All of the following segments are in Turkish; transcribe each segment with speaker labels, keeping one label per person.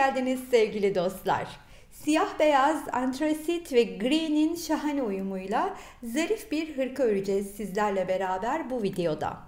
Speaker 1: geldiniz sevgili dostlar. Siyah beyaz, antrasit ve gri'nin şahane uyumuyla zarif bir hırka öreceğiz sizlerle beraber bu videoda.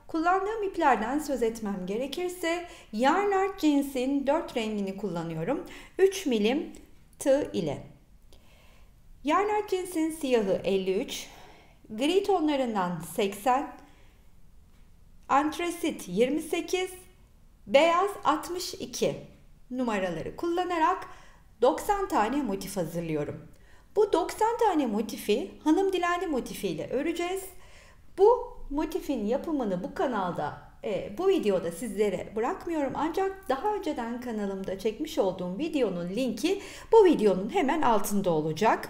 Speaker 1: Kullandığım iplerden söz etmem gerekirse Yarn Jeans'in 4 rengini kullanıyorum. 3 milim tığ ile. Yarn Jeans'in siyahı 53, gri tonlarından 80, antrasit 28, beyaz 62 numaraları kullanarak 90 tane motif hazırlıyorum. Bu 90 tane motifi hanım dilendi motifiyle öreceğiz. Bu motifin yapımını bu kanalda, bu videoda sizlere bırakmıyorum. Ancak daha önceden kanalımda çekmiş olduğum videonun linki bu videonun hemen altında olacak.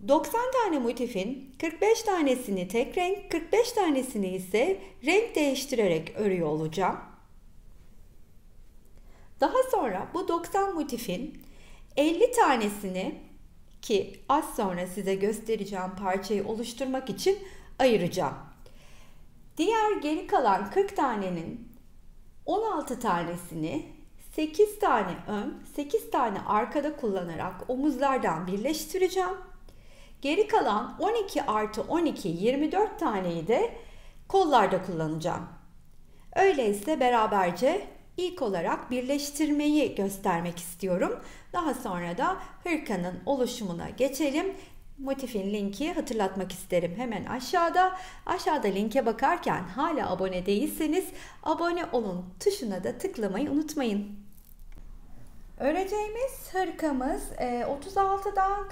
Speaker 1: 90 tane motifin 45 tanesini tek renk, 45 tanesini ise renk değiştirerek örüyor olacağım. Daha sonra bu 90 motifin 50 tanesini, ki az sonra size göstereceğim parçayı oluşturmak için ayıracağım. Diğer geri kalan 40 tanenin 16 tanesini 8 tane ön, 8 tane arkada kullanarak omuzlardan birleştireceğim. Geri kalan 12 artı 12, 24 taneyi de kollarda kullanacağım. Öyleyse beraberce İlk olarak birleştirmeyi göstermek istiyorum. Daha sonra da hırkanın oluşumuna geçelim. Motifin linki hatırlatmak isterim hemen aşağıda. Aşağıda linke bakarken hala abone değilseniz abone olun tuşuna da tıklamayı unutmayın. Öreceğimiz hırkamız 36'dan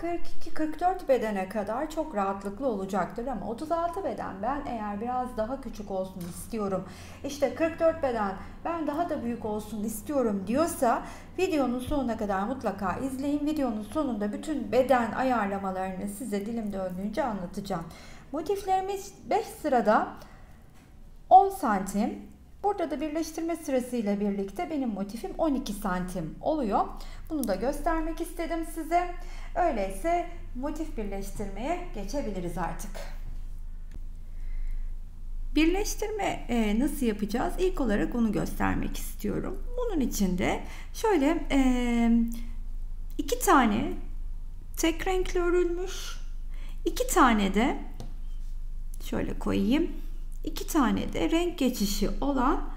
Speaker 1: 42-44 bedene kadar çok rahatlıkla olacaktır ama 36 beden ben eğer biraz daha küçük olsun istiyorum, işte 44 beden ben daha da büyük olsun istiyorum diyorsa videonun sonuna kadar mutlaka izleyin. Videonun sonunda bütün beden ayarlamalarını size dilim döndüğünce anlatacağım. Motiflerimiz 5 sırada 10 santim. Burada da birleştirme sırasıyla birlikte benim motifim 12 santim oluyor. Bunu da göstermek istedim size. Öyleyse motif birleştirmeye geçebiliriz artık. Birleştirme nasıl yapacağız? İlk olarak onu göstermek istiyorum. Bunun için de şöyle 2 tane tek renkli örülmüş, 2 tane de şöyle koyayım. 2 tane de renk geçişi olan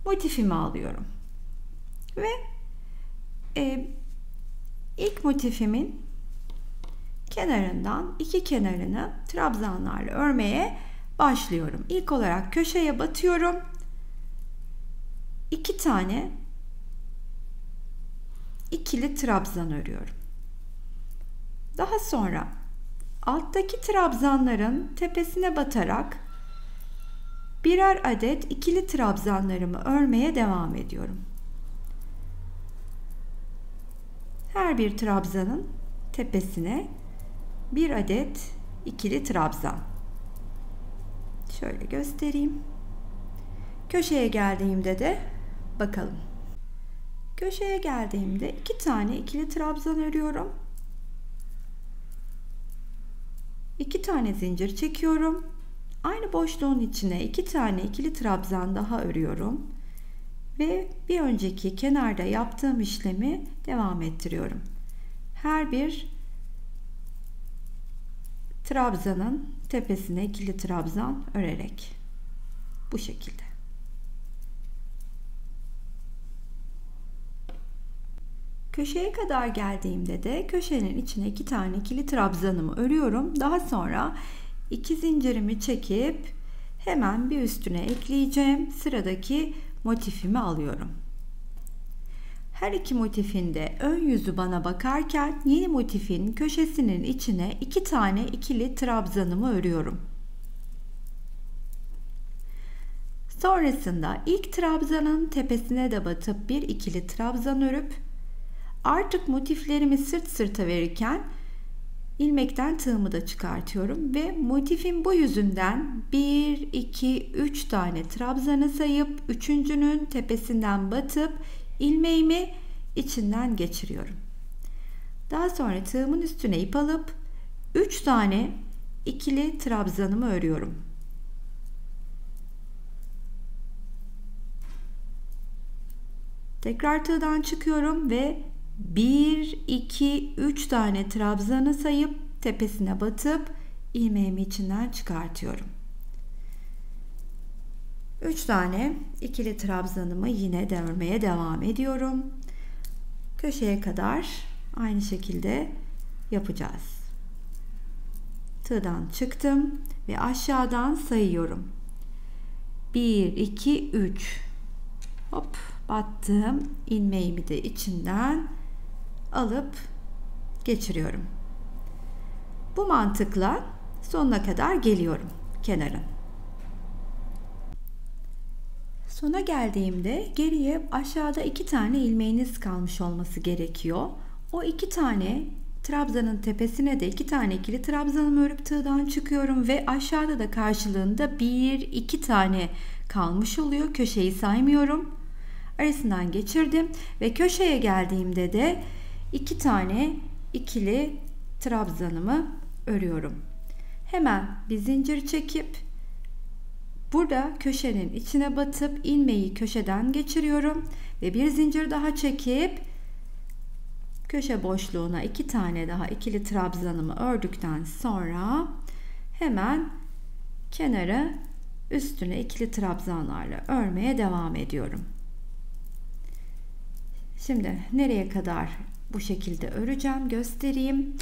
Speaker 1: motifimi alıyorum. Ve ilk motifimin kenarından iki kenarını trabzanlarla örmeye başlıyorum. İlk olarak köşeye batıyorum. 2 tane ikili trabzan örüyorum. Daha sonra alttaki trabzanların tepesine batarak birer adet ikili trabzanlarımı örmeye devam ediyorum. Her bir trabzanın tepesine bir adet ikili trabzan. Şöyle göstereyim. Köşeye geldiğimde de bakalım. Köşeye geldiğimde 2 tane ikili trabzan örüyorum. 2 tane zincir çekiyorum. Aynı boşluğun içine 2 tane ikili trabzan daha örüyorum ve bir önceki kenarda yaptığım işlemi devam ettiriyorum. Her bir trabzanın tepesine ikili trabzan örerek bu şekilde. Köşeye kadar geldiğimde de köşenin içine 2 tane ikili trabzanımı örüyorum. Daha sonra 2 zincirimi çekip hemen bir üstüne ekleyeceğim. Sıradaki motifimi alıyorum. Her iki motifin de ön yüzü bana bakarken yeni motifin köşesinin içine 2 tane ikili trabzanımı örüyorum. Sonrasında ilk trabzanın tepesine de batıp bir ikili trabzan örüp artık motiflerimi sırt sırta verirken ilmekten tığımı da çıkartıyorum ve motifin bu yüzünden 1, 2, 3 tane trabzanı sayıp üçüncünün tepesinden batıp ilmeğimi içinden geçiriyorum. Daha sonra tığımın üstüne ip alıp 3 tane ikili trabzanımı örüyorum. Tekrar tığdan çıkıyorum ve 1, 2, 3 tane trabzanı sayıp tepesine batıp ilmeğimi içinden çıkartıyorum. 3 tane ikili trabzanımı yine de örmeye devam ediyorum. Köşeye kadar aynı şekilde yapacağız. Tığdan çıktım ve aşağıdan sayıyorum. 1, 2, 3. Hop, battım. İlmeğimi de içinden alıp geçiriyorum. Bu mantıkla sonuna kadar geliyorum kenarın. Sona geldiğimde geriye aşağıda 2 tane ilmeğiniz kalmış olması gerekiyor. O 2 tane trabzanın tepesine de 2 tane ikili trabzanımı örüp tığdan çıkıyorum ve aşağıda da karşılığında 1, 2 tane kalmış oluyor. Köşeyi saymıyorum. Arasından geçirdim ve köşeye geldiğimde de 2 tane ikili trabzanımı örüyorum. Hemen bir zincir çekip burada köşenin içine batıp ilmeği köşeden geçiriyorum ve bir zincir daha çekip köşe boşluğuna 2 tane daha ikili trabzanımı ördükten sonra hemen kenarı üstüne ikili trabzanlarla örmeye devam ediyorum. Şimdi nereye kadar bu şekilde öreceğim göstereyim.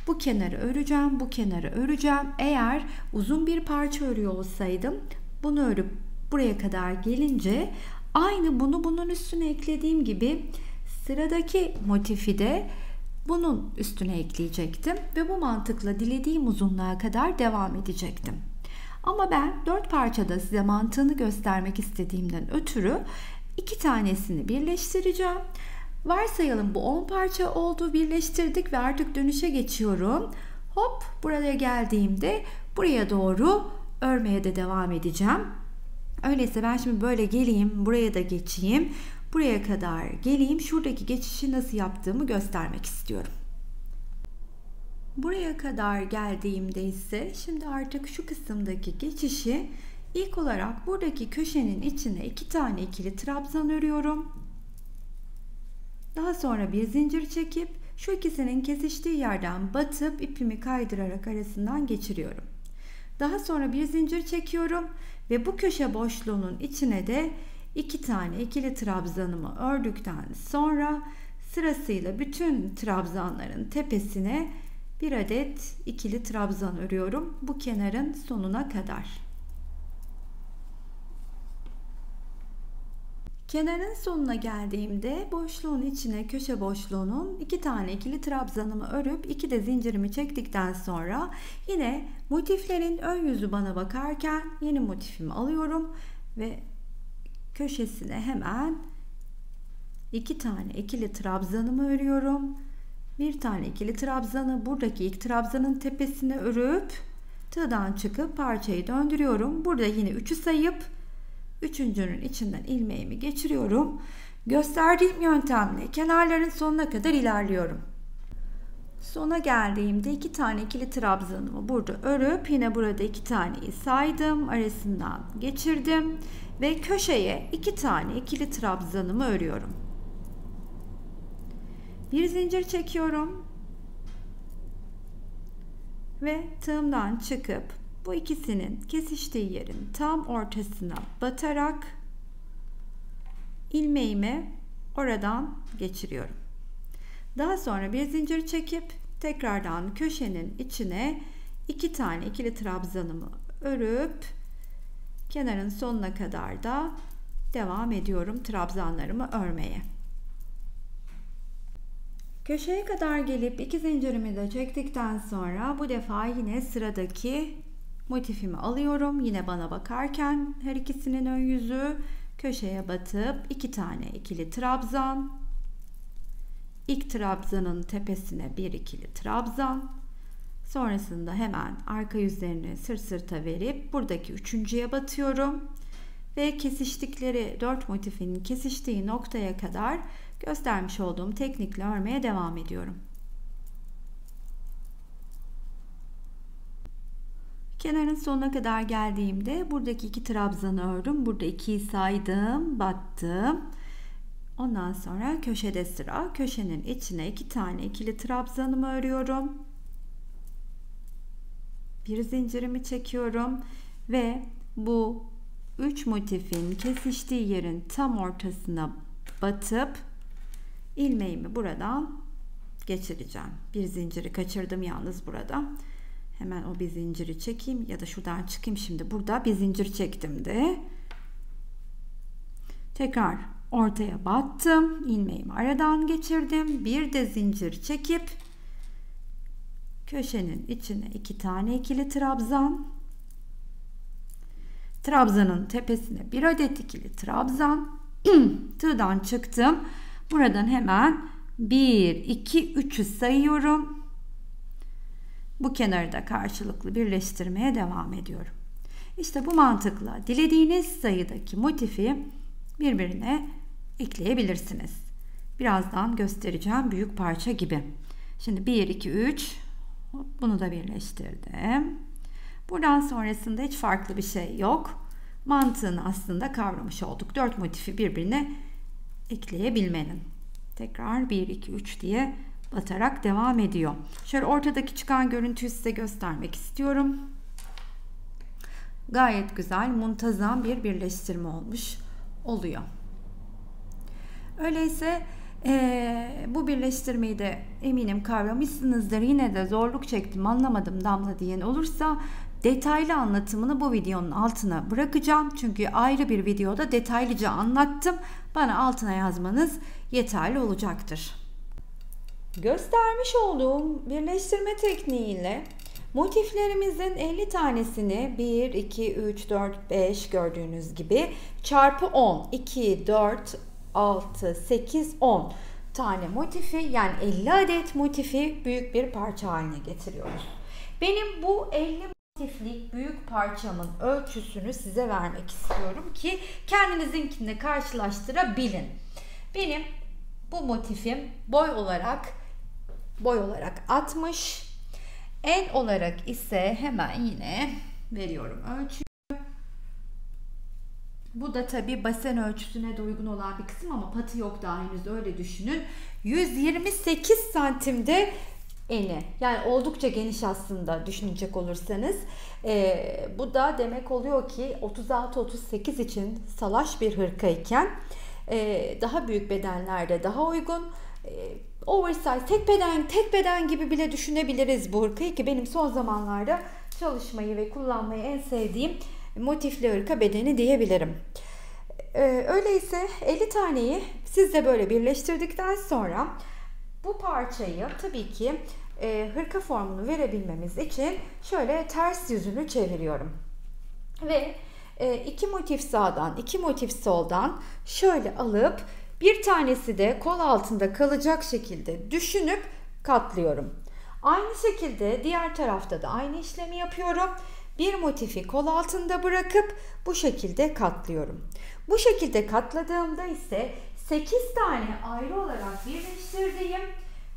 Speaker 1: Bu kenarı öreceğim, bu kenarı öreceğim. Eğer uzun bir parça örüyor olsaydım bunu örüp buraya kadar gelince aynı bunu bunun üstüne eklediğim gibi sıradaki motifi de bunun üstüne ekleyecektim ve bu mantıkla dilediğim uzunluğa kadar devam edecektim. Ama ben 4 parçada size mantığını göstermek istediğimden ötürü 2 tanesini birleştireceğim. Varsayalım bu 10 parça oldu, birleştirdik ve artık dönüşe geçiyorum. Hop, buraya geldiğimde buraya doğru örmeye de devam edeceğim. Öyleyse ben şimdi böyle geleyim, buraya da geçeyim. Buraya kadar geleyim. Şuradaki geçişi nasıl yaptığımı göstermek istiyorum. Buraya kadar geldiğimde ise şimdi artık şu kısımdaki geçişi ilk olarak buradaki köşenin içine 2 tane ikili trabzan örüyorum. Daha sonra bir zincir çekip şu ikisinin kesiştiği yerden batıp ipimi kaydırarak arasından geçiriyorum. Daha sonra bir zincir çekiyorum ve bu köşe boşluğunun içine de 2 tane ikili trabzanımı ördükten sonra sırasıyla bütün trabzanların tepesine bir adet ikili trabzan örüyorum bu kenarın sonuna kadar. Kenarın sonuna geldiğimde boşluğun içine köşe boşluğunun 2 tane ikili trabzanımı örüp 2 de zincirimi çektikten sonra yine motiflerin ön yüzü bana bakarken yeni motifimi alıyorum ve köşesine hemen 2 tane ikili trabzanımı örüyorum. Bir tane ikili trabzanı buradaki ilk trabzanın tepesine örüp tığdan çıkıp parçayı döndürüyorum. Burada yine 3'ü sayıp üçüncünün içinden ilmeğimi geçiriyorum. Gösterdiğim yöntemle kenarların sonuna kadar ilerliyorum. Sona geldiğimde 2 tane ikili trabzanımı burada örüp yine burada 2 taneyi saydım. Arasından geçirdim ve köşeye 2 tane ikili trabzanımı örüyorum. Bir zincir çekiyorum ve tığımdan çıkıp bu ikisinin kesiştiği yerin tam ortasına batarak ilmeğimi oradan geçiriyorum. Daha sonra bir zincir çekip tekrardan köşenin içine 2 tane ikili trabzanımı örüp kenarın sonuna kadar da devam ediyorum trabzanlarımı örmeye. Köşeye kadar gelip 2 zincirimi de çektikten sonra bu defa yine sıradaki motifimi alıyorum. Yine bana bakarken her ikisinin ön yüzü köşeye batıp 2 tane ikili trabzan. İlk trabzanın tepesine bir ikili trabzan. Sonrasında hemen arka yüzlerini sırt sırta verip buradaki üçüncüye batıyorum. Ve kesiştikleri 4 motifin kesiştiği noktaya kadar göstermiş olduğum teknikle örmeye devam ediyorum. Kenarın sonuna kadar geldiğimde buradaki 2 trabzanı ördüm. Burada 2'yi saydım, battım. Ondan sonra köşede sıra. Köşenin içine 2 tane ikili trabzanımı örüyorum. Bir zincirimi çekiyorum ve bu 3 motifin kesiştiği yerin tam ortasına batıp ilmeğimi buradan geçireceğim. Bir zinciri kaçırdım yalnız burada. Hemen o bir zinciri çekeyim ya da şuradan çıkayım. Şimdi burada bir zincir çektim de. Tekrar ortaya battım. İlmeğimi aradan geçirdim. Bir de zincir çekip köşenin içine 2 tane ikili trabzan. Trabzanın tepesine 1 adet ikili trabzan. Tığdan çıktım. Buradan hemen 1, 2, 3'ü sayıyorum. Bu kenarı da karşılıklı birleştirmeye devam ediyorum. İşte bu mantıkla dilediğiniz sayıdaki motifi birbirine ekleyebilirsiniz. Birazdan göstereceğim büyük parça gibi. Şimdi 1, 2, 3 bunu da birleştirdim. Buradan sonrasında hiç farklı bir şey yok. Mantığını aslında kavramış olduk. 4 motifi birbirine ekleyebilmenin. Tekrar 1, 2, 3 diye batarak devam ediyor. Şöyle ortadaki çıkan görüntüyü size göstermek istiyorum. Gayet güzel, muntazam bir birleştirme olmuş oluyor. Öyleyse bu birleştirmeyi de eminim kavramışsınızdır. Yine de zorluk çektim, anlamadım Damla diyen olursa detaylı anlatımını bu videonun altına bırakacağım. Çünkü ayrı bir videoda detaylıca anlattım. Bana altına yazmanız yeterli olacaktır. Göstermiş olduğum birleştirme tekniğiyle motiflerimizin 50 tanesini 1, 2, 3, 4, 5 gördüğünüz gibi çarpı 10, 2, 4, 6, 8, 10 tane motifi, yani 50 adet motifi büyük bir parça haline getiriyoruz. Benim bu 50 motiflik büyük parçamın ölçüsünü size vermek istiyorum ki kendinizinkiyle karşılaştırabilin. Benim bu motifim boy olarak 60, en olarak ise hemen yine veriyorum ölçüyü. Bu da tabi basen ölçüsüne de uygun olan bir kısım ama patı yok daha henüz, öyle düşünün. 128 santimde eni, yani oldukça geniş aslında düşünecek olursanız. Bu da demek oluyor ki 36-38 için salaş bir hırka iken daha büyük bedenlerde daha uygun. Oversize tek beden gibi bile düşünebiliriz bu hırkayı, ki benim son zamanlarda çalışmayı ve kullanmayı en sevdiğim motifli hırka bedeni diyebilirim. Öyleyse 50 taneyi siz de böyle birleştirdikten sonra bu parçayı tabii ki hırka formunu verebilmemiz için şöyle ters yüzünü çeviriyorum. Ve 2 motif sağdan 2 motif soldan şöyle alıp bir tanesi de kol altında kalacak şekilde düşünüp katlıyorum. Aynı şekilde diğer tarafta da aynı işlemi yapıyorum. Bir motifi kol altında bırakıp bu şekilde katlıyorum. Bu şekilde katladığımda ise 8 tane ayrı olarak birleştirdiğim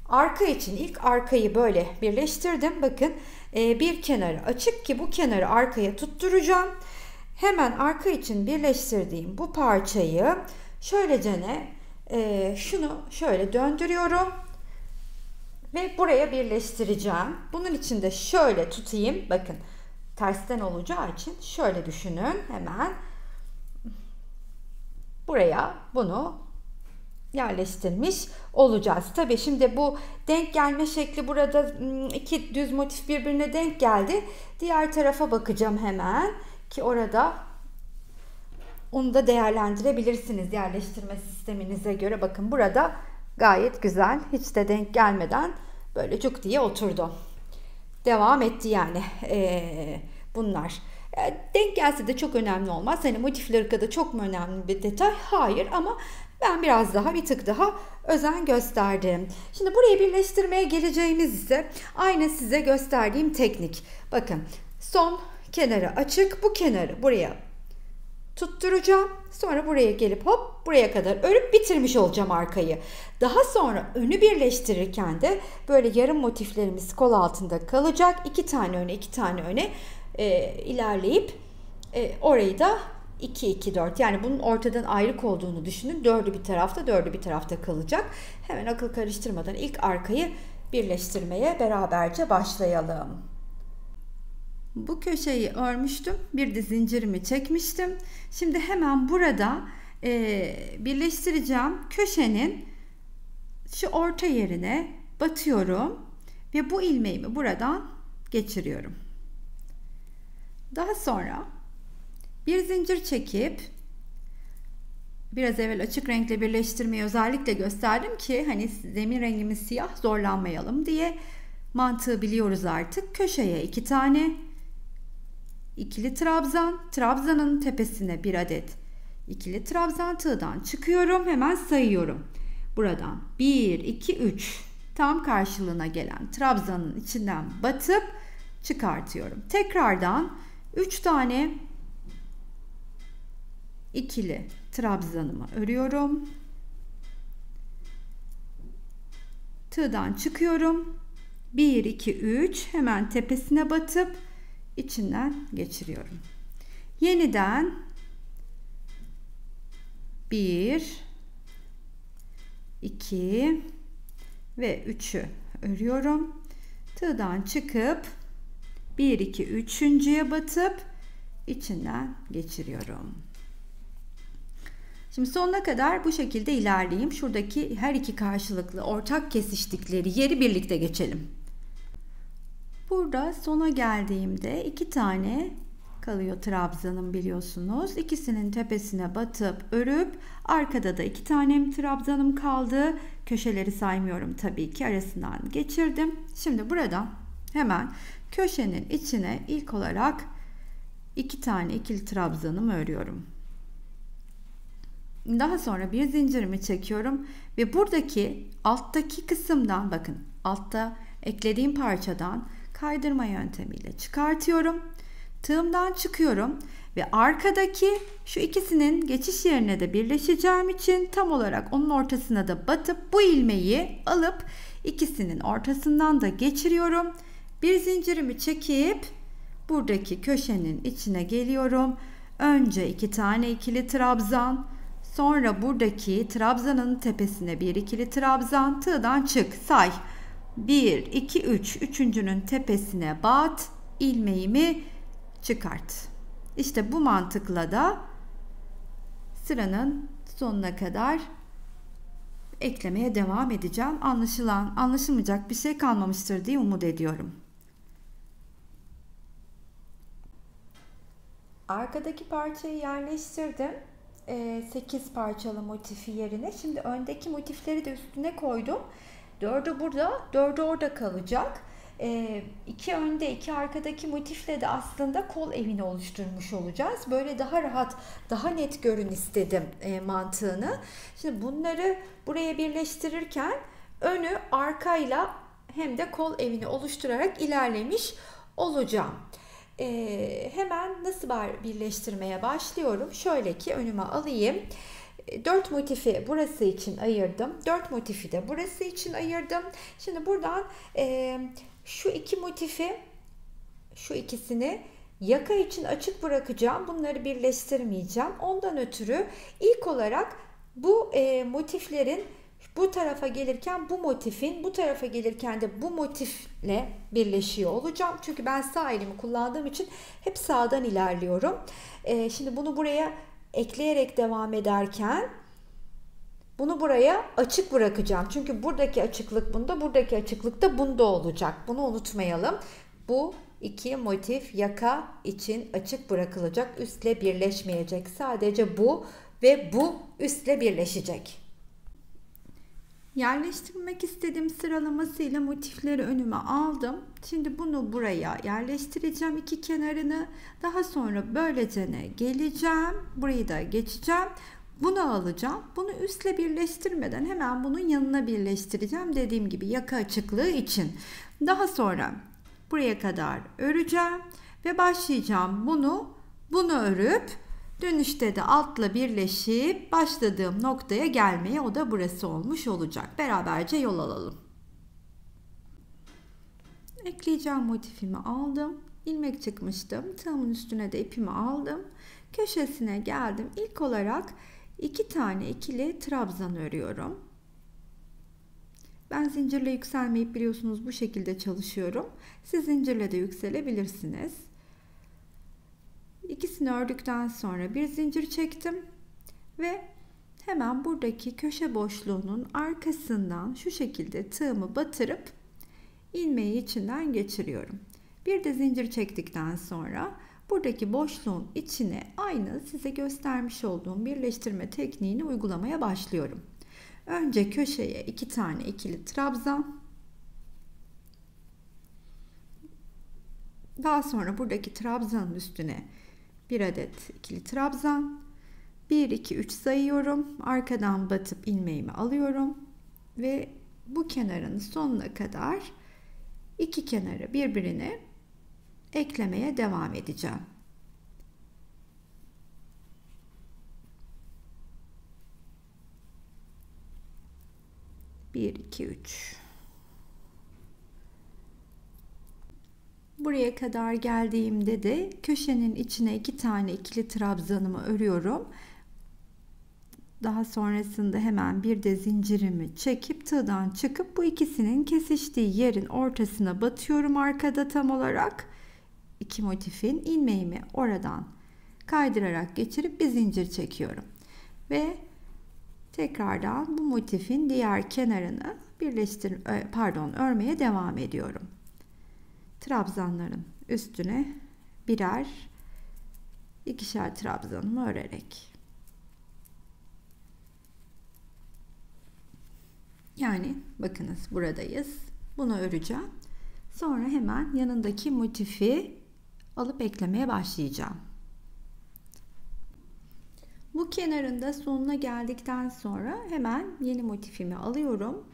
Speaker 1: arka için ilk arkayı böyle birleştirdim. Bakın bir kenarı açık ki bu kenarı arkaya tutturacağım. Hemen arka için birleştirdiğim bu parçayı şöylecene şunu şöyle döndürüyorum ve buraya birleştireceğim. Bunun için de şöyle tutayım. Bakın tersten olacağı için şöyle düşünün. Hemen buraya bunu yerleştirmiş olacağız. Tabii şimdi bu denk gelme şekli, burada 2 düz motif birbirine denk geldi. Diğer tarafa bakacağım hemen ki orada onu da değerlendirebilirsiniz yerleştirme sisteminize göre. Bakın burada gayet güzel, hiç de denk gelmeden böyle cuk diye oturdu. Devam etti yani bunlar. Denk gelse de çok önemli olmaz. Hani motifli hırkada çok mu önemli bir detay? Hayır, ama Ben biraz daha bir tık daha özen gösterdim. Şimdi burayı birleştirmeye geleceğimiz ise aynı size gösterdiğim teknik. Bakın son kenarı açık, bu kenarı buraya tutturacağım. Sonra buraya gelip hop buraya kadar örüp bitirmiş olacağım arkayı. Daha sonra önü birleştirirken de böyle yarım motiflerimiz kol altında kalacak. 2 tane öne 2 tane öne ilerleyip orayı da 2 2 4, yani bunun ortadan ayrık olduğunu düşünün. 4'ü bir tarafta, 4'ü bir tarafta kalacak. Hemen akıl karıştırmadan ilk arkayı birleştirmeye beraberce başlayalım. Bu köşeyi örmüştüm. Bir de zincirimi çekmiştim. Şimdi hemen burada birleştireceğim köşenin şu orta yerine batıyorum ve bu ilmeğimi buradan geçiriyorum. Daha sonra bir zincir çekip, biraz evvel açık renkle birleştirmeyi özellikle gösterdim ki hani zemin rengimiz siyah, zorlanmayalım diye. Mantığı biliyoruz artık. Köşeye 2 tane ikili trabzan, trabzanın tepesine bir adet ikili trabzan tığdan çıkıyorum. Hemen sayıyorum. Buradan 1 2 3 tam karşılığına gelen trabzanın içinden batıp çıkartıyorum. Tekrardan 3 tane ikili trabzanımı örüyorum. Tığdan çıkıyorum. 1 2 3 hemen tepesine batıp içinden geçiriyorum. Yeniden 1 2 ve 3'ü örüyorum. Tığdan çıkıp 1 2 3.'ye batıp içinden geçiriyorum. Şimdi sonuna kadar bu şekilde ilerleyeyim. Şuradaki her iki karşılıklı ortak kesiştikleri yeri birlikte geçelim. Burada sona geldiğimde 2 tane kalıyor trabzanım, biliyorsunuz. İkisinin tepesine batıp örüp arkada da 2 tane trabzanım kaldı. Köşeleri saymıyorum tabii ki, arasından geçirdim. Şimdi buradan hemen köşenin içine ilk olarak 2 tane ikili trabzanımı örüyorum. Daha sonra bir zincirimi çekiyorum ve buradaki alttaki kısımdan, bakın altta eklediğim parçadan kaydırma yöntemiyle çıkartıyorum. Tığımdan çıkıyorum ve arkadaki şu ikisinin geçiş yerine de birleşeceğim için tam olarak onun ortasına da batıp bu ilmeği alıp ikisinin ortasından da geçiriyorum. Bir zincirimi çekip buradaki köşenin içine geliyorum. Önce 2 tane ikili trabzan, sonra buradaki trabzanın tepesine bir ikili trabzan, tığdan çık, say. 1 2 3, üçüncünün tepesine bat, ilmeğimi çıkart. İşte bu mantıkla da sıranın sonuna kadar eklemeye devam edeceğim. Anlaşılmayacak bir şey kalmamıştır diye umut ediyorum. Arkadaki parçayı yerleştirdim. 8 parçalı motifi yerine. Şimdi öndeki motifleri de üstüne koydum. 4'ü burada, 4'ü orada kalacak. 2 önde 2 arkadaki motifle de aslında kol evini oluşturmuş olacağız. Böyle daha rahat, daha net görün istedim mantığını. Şimdi bunları buraya birleştirirken önü arkayla hem de kol evini oluşturarak ilerlemiş olacağım. Hemen nasıl birleştirmeye başlıyorum? Şöyle ki önüme alayım. 4 motifi burası için ayırdım. 4 motifi de burası için ayırdım. Şimdi buradan şu iki motifi, şu ikisini yaka için açık bırakacağım. Bunları birleştirmeyeceğim. Ondan ötürü ilk olarak bu motiflerin bu tarafa gelirken bu motifin, bu tarafa gelirken de bu motifle birleşiyor olacağım. Çünkü ben sağ elimi kullandığım için hep sağdan ilerliyorum. Şimdi bunu buraya ekleyerek devam ederken bunu buraya açık bırakacağım. Çünkü buradaki açıklık bunda, buradaki açıklık da bunda olacak. Bunu unutmayalım. Bu iki motif yaka için açık bırakılacak. Üstle birleşmeyecek. Sadece bu ve bu üstle birleşecek. Yerleştirmek istediğim sıralamasıyla motifleri önüme aldım. Şimdi bunu buraya yerleştireceğim, iki kenarını. Daha sonra böylece geleceğim. Burayı da geçeceğim. Bunu alacağım. Bunu üstle birleştirmeden hemen bunun yanına birleştireceğim. Dediğim gibi yaka açıklığı için. Daha sonra buraya kadar öreceğim ve başlayacağım bunu örüp dönüşte de altla birleşip başladığım noktaya gelmeye, o da burası olmuş olacak. Beraberce yol alalım. Ekleyeceğim motifimi aldım. İlmek çıkmıştım. Tığımın üstüne de ipimi aldım. Köşesine geldim. İlk olarak 2 tane ikili trabzan örüyorum. Ben zincirle yükselmeyip biliyorsunuz bu şekilde çalışıyorum. Siz zincirle de yükselebilirsiniz. İkisini ördükten sonra bir zincir çektim ve hemen buradaki köşe boşluğunun arkasından şu şekilde tığımı batırıp ilmeği içinden geçiriyorum. Bir de zincir çektikten sonra buradaki boşluğun içine aynı size göstermiş olduğum birleştirme tekniğini uygulamaya başlıyorum. Önce köşeye 2 tane ikili trabzan, daha sonra buradaki trabzanın üstüne 1 adet ikili trabzan, 1 2 3 sayıyorum, arkadan batıp ilmeğimi alıyorum ve bu kenarın sonuna kadar iki kenarı birbirine eklemeye devam edeceğim. Bir, iki, üç. Buraya kadar geldiğimde de köşenin içine 2 tane ikili trabzanımı örüyorum. Daha sonrasında hemen bir de zincirimi çekip tığdan çıkıp bu ikisinin kesiştiği yerin ortasına batıyorum arkada tam olarak. İki motifin ilmeğimi oradan kaydırarak geçirip bir zincir çekiyorum. Ve tekrardan bu motifin diğer kenarını örmeye devam ediyorum. Trabzanların üstüne birer ikişer trabzanımı örerek. Yani bakınız buradayız. Bunu öreceğim. Sonra hemen yanındaki motifi alıp eklemeye başlayacağım. Bu kenarında sonuna geldikten sonra hemen yeni motifimi alıyorum.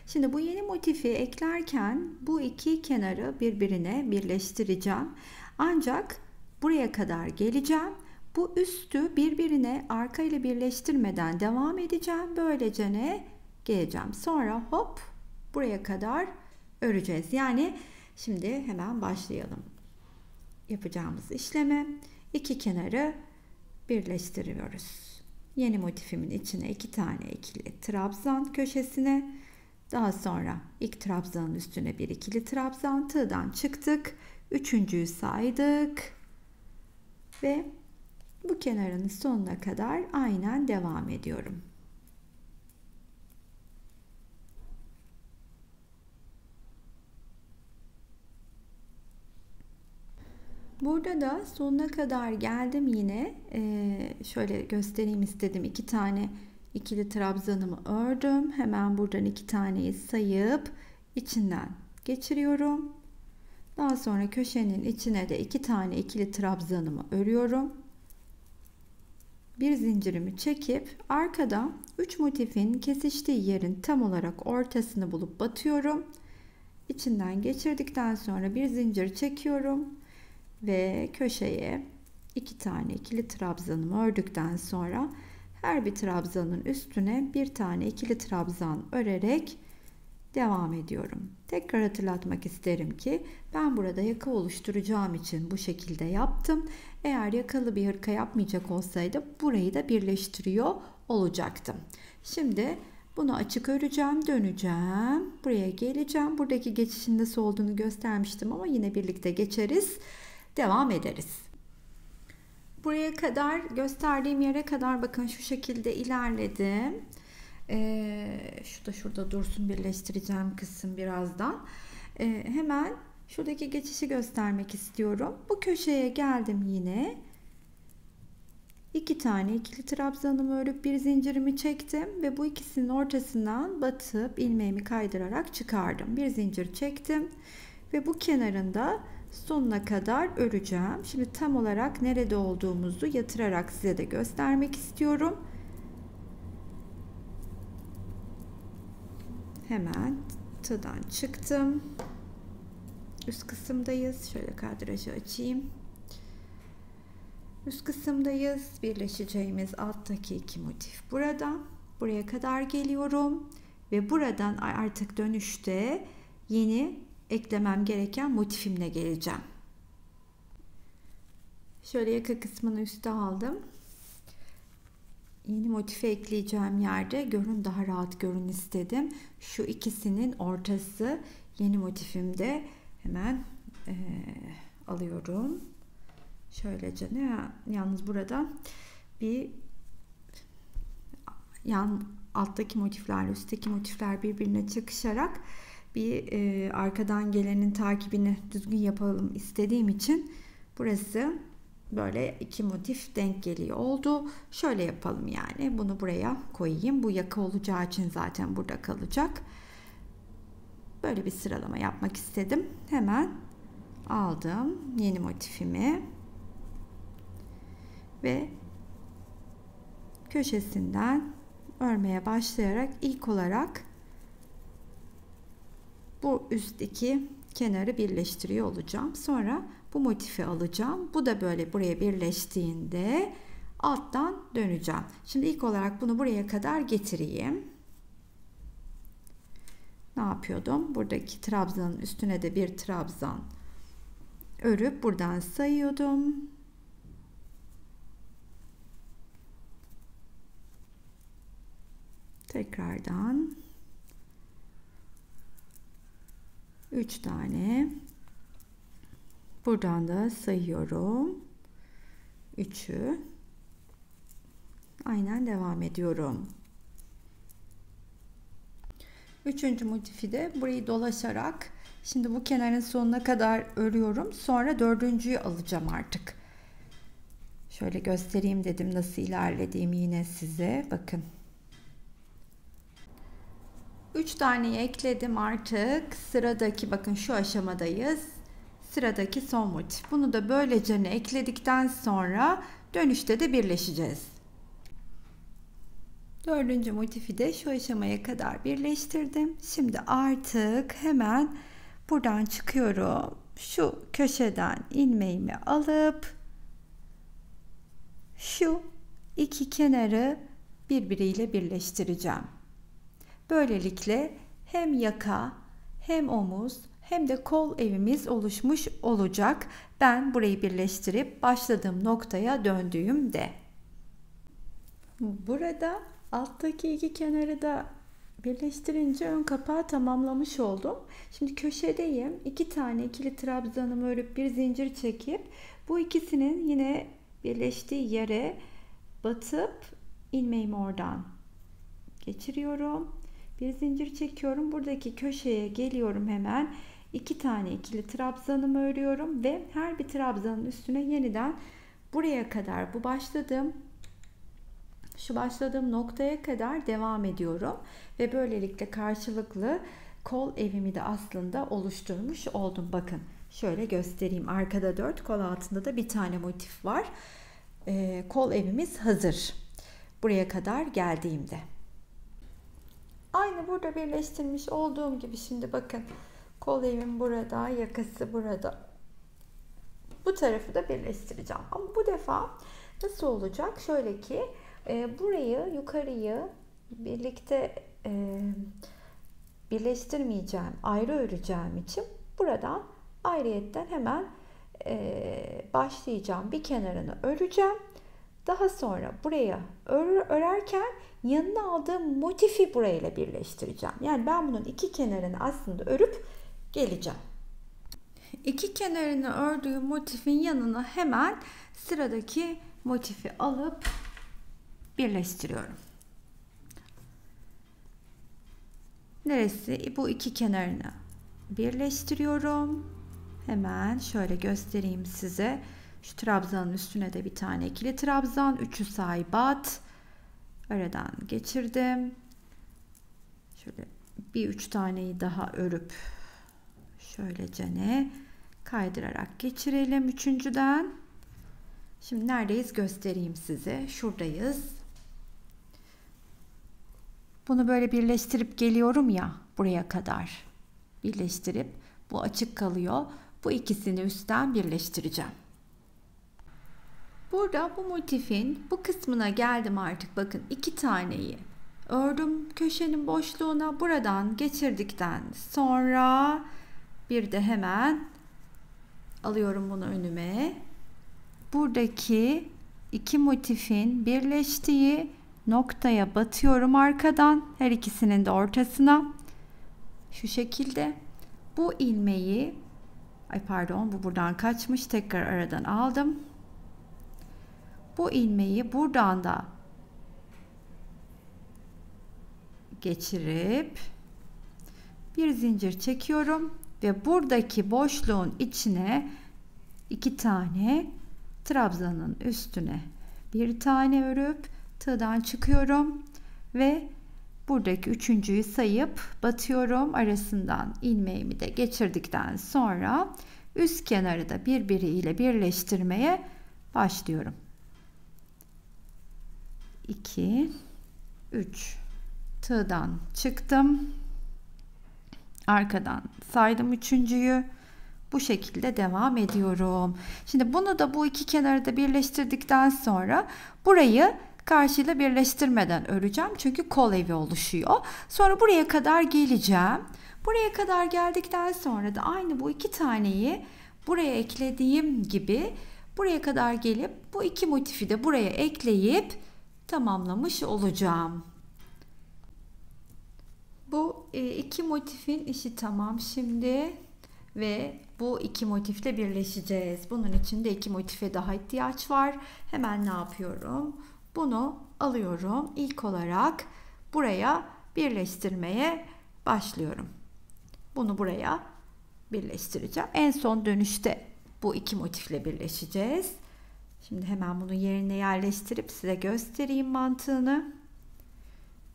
Speaker 1: Şimdi bu yeni motifi eklerken bu iki kenarı birbirine birleştireceğim. Ancak buraya kadar geleceğim. Bu üstü birbirine arka ile birleştirmeden devam edeceğim. Böylece ne? Geleceğim. Sonra hop buraya kadar öreceğiz. Yani şimdi hemen başlayalım. Yapacağımız işleme iki kenarı birleştiriyoruz. Yeni motifimin içine 2 tane ikili trabzan köşesine, daha sonra ilk trabzanın üstüne bir ikili trabzan, tığdan çıktık, üçüncüyü saydık ve bu kenarın sonuna kadar aynen devam ediyorum. Burada da sonuna kadar geldim yine. Şöyle göstereyim istedim. 2 tane ikili trabzanımı ördüm. Hemen buradan 2 taneyi sayıp içinden geçiriyorum. Daha sonra köşenin içine de 2 tane ikili trabzanımı örüyorum. Bir zincirimi çekip arkadan 3 motifin kesiştiği yerin tam olarak ortasını bulup batıyorum. İçinden geçirdikten sonra bir zincir çekiyorum. Ve köşeye 2 tane ikili trabzanımı ördükten sonra her bir trabzanın üstüne bir tane ikili trabzan örerek devam ediyorum. Tekrar hatırlatmak isterim ki ben burada yaka oluşturacağım için bu şekilde yaptım. Eğer yakalı bir hırka yapmayacak olsaydı burayı da birleştiriyor olacaktım. Şimdi bunu açık öreceğim, döneceğim, buraya geleceğim. Buradaki geçişin nasıl olduğunu göstermiştim ama yine birlikte geçeriz. Devam ederiz. Buraya kadar gösterdiğim yere kadar bakın şu şekilde ilerledim. Şu da şurada dursun, birleştireceğim kısım birazdan. Hemen şuradaki geçişi göstermek istiyorum. Bu köşeye geldim yine. 2 tane ikili trabzanımı örüp bir zincirimi çektim ve bu ikisinin ortasından batıp ilmeğimi kaydırarak çıkardım. Bir zincir çektim ve bu kenarında sonuna kadar öreceğim. Şimdi tam olarak nerede olduğumuzu yatırarak size de göstermek istiyorum. Hemen tığdan çıktım. Üst kısımdayız. Şöyle kadrajı açayım. Üst kısımdayız. Birleşeceğimiz alttaki iki motif buradan. Buraya kadar geliyorum. Ve buradan artık dönüşte yeni eklemem gereken motifimle geleceğim. Şöyle yaka kısmını üste aldım. Yeni motifi ekleyeceğim yerde daha rahat görün istedim. Şu ikisinin ortası yeni motifimde. Hemen alıyorum. Şöylece yalnız burada bir alttaki motiflerle üstteki motifler birbirine çakışarak bir arkadan gelenin takibini düzgün yapalım istediğim için burası böyle iki motif denk geliyor oldu. Şöyle yapalım yani. Bunu buraya koyayım. Bu yaka olacağı için zaten burada kalacak. Böyle bir sıralama yapmak istedim. Hemen aldım yeni motifimi ve köşesinden örmeye başlayarak ilk olarak bu üstteki kenarı birleştiriyor olacağım. Sonra bu motifi alacağım. Bu da böyle buraya birleştiğinde alttan döneceğim. Şimdi ilk olarak bunu buraya kadar getireyim. Ne yapıyordum? Buradaki trabzanın üstüne de bir trabzan örüp buradan sayıyordum. Tekrardan 3 tane buradan da sayıyorum. 3'ü aynen devam ediyorum. Üçüncü motifi de burayı dolaşarak şimdi bu kenarın sonuna kadar örüyorum. Sonra dördüncüyü alacağım artık. Şöyle göstereyim dedim nasıl ilerlediğimi yine size. Bakın. 3 taneyi ekledim artık. Sıradaki bakın şu aşamadayız. Sıradaki son motif. Bunu da böylece ekledikten sonra dönüşte de birleşeceğiz. Dördüncü motifi de şu aşamaya kadar birleştirdim. Şimdi artık hemen buradan çıkıyorum. Şu köşeden ilmeğimi alıp şu iki kenarı birbiriyle birleştireceğim. Böylelikle hem yaka hem omuz hem de kol evimiz oluşmuş olacak. Ben burayı birleştirip başladığım noktaya döndüğümde. Burada alttaki iki kenarı da birleştirince ön kapağı tamamlamış oldum. Şimdi köşedeyim. 2 tane ikili trabzanımı örüp bir zincir çekip bu ikisinin yine birleştiği yere batıp ilmeğimi oradan geçiriyorum. Bir zincir çekiyorum. Buradaki köşeye geliyorum hemen. 2 tane ikili trabzanımı örüyorum ve her bir trabzanın üstüne yeniden buraya kadar şu başladığım noktaya kadar devam ediyorum ve böylelikle karşılıklı kol evimi de aslında oluşturmuş oldum. Bakın şöyle göstereyim. Arkada 4, kol altında da bir tane motif var. Kol evimiz hazır. Buraya kadar geldiğimde. Aynı burada birleştirmiş olduğum gibi şimdi bakın kol evim burada, yakası burada. Bu tarafı da birleştireceğim. Ama bu defa nasıl olacak? Şöyle ki burayı yukarıyı birlikte birleştirmeyeceğim, ayrı öreceğim için buradan ayrıyetten hemen başlayacağım. Bir kenarını öreceğim. Daha sonra buraya örerken yanına aldığım motifi burayla birleştireceğim. Yani ben bunun iki kenarını aslında örüp geleceğim. İki kenarını ördüğüm motifin yanına hemen sıradaki motifi alıp birleştiriyorum. Neresi? Bu iki kenarını birleştiriyorum. Hemen şöyle göstereyim size. Şu trabzanın üstüne de bir tane ikili trabzan, 3'ü say bat. Aradan geçirdim. Şöyle bir 3 taneyi daha örüp şöylece kaydırarak geçirelim üçüncüden. Şimdi neredeyiz göstereyim size. Şuradayız. Bunu böyle birleştirip geliyorum ya buraya kadar. Birleştirip bu açık kalıyor. Bu ikisini üstten birleştireceğim. Burada bu motifin bu kısmına geldim artık. Bakın 2 taneyi ördüm köşenin boşluğuna. Buradan geçirdikten sonra bir de hemen alıyorum bunu önüme. Buradaki 2 motifin birleştiği noktaya batıyorum arkadan. Her ikisinin de ortasına. Şu şekilde. Bu ilmeği, bu buradan kaçmış. Tekrar aradan aldım. Bu ilmeği buradan da geçirip bir zincir çekiyorum ve buradaki boşluğun içine 2 tane trabzanın üstüne bir tane örüp tığdan çıkıyorum ve buradaki üçüncüyü sayıp batıyorum. Arasından ilmeğimi de geçirdikten sonra üst kenarı da birbiriyle birleştirmeye başlıyorum. 2 3 tığdan çıktım. Arkadan saydım üçüncüyü. Bu şekilde devam ediyorum. Şimdi bunu da bu iki kenarı da birleştirdikten sonra burayı karşıyla birleştirmeden öreceğim. Çünkü kol evi oluşuyor. Sonra buraya kadar geleceğim. Buraya kadar geldikten sonra da aynı bu 2 taneyi buraya eklediğim gibi buraya kadar gelip bu 2 motifi de buraya ekleyip tamamlamış olacağım. Bu 2 motifin işi tamam şimdi ve bu 2 motifle birleşeceğiz. Bunun için de 2 motife daha ihtiyaç var. Hemen ne yapıyorum? Bunu alıyorum. İlk olarak buraya birleştirmeye başlıyorum. Bunu buraya birleştireceğim. En son dönüşte bu 2 motifle birleşeceğiz. Şimdi hemen bunu yerine yerleştirip size göstereyim mantığını.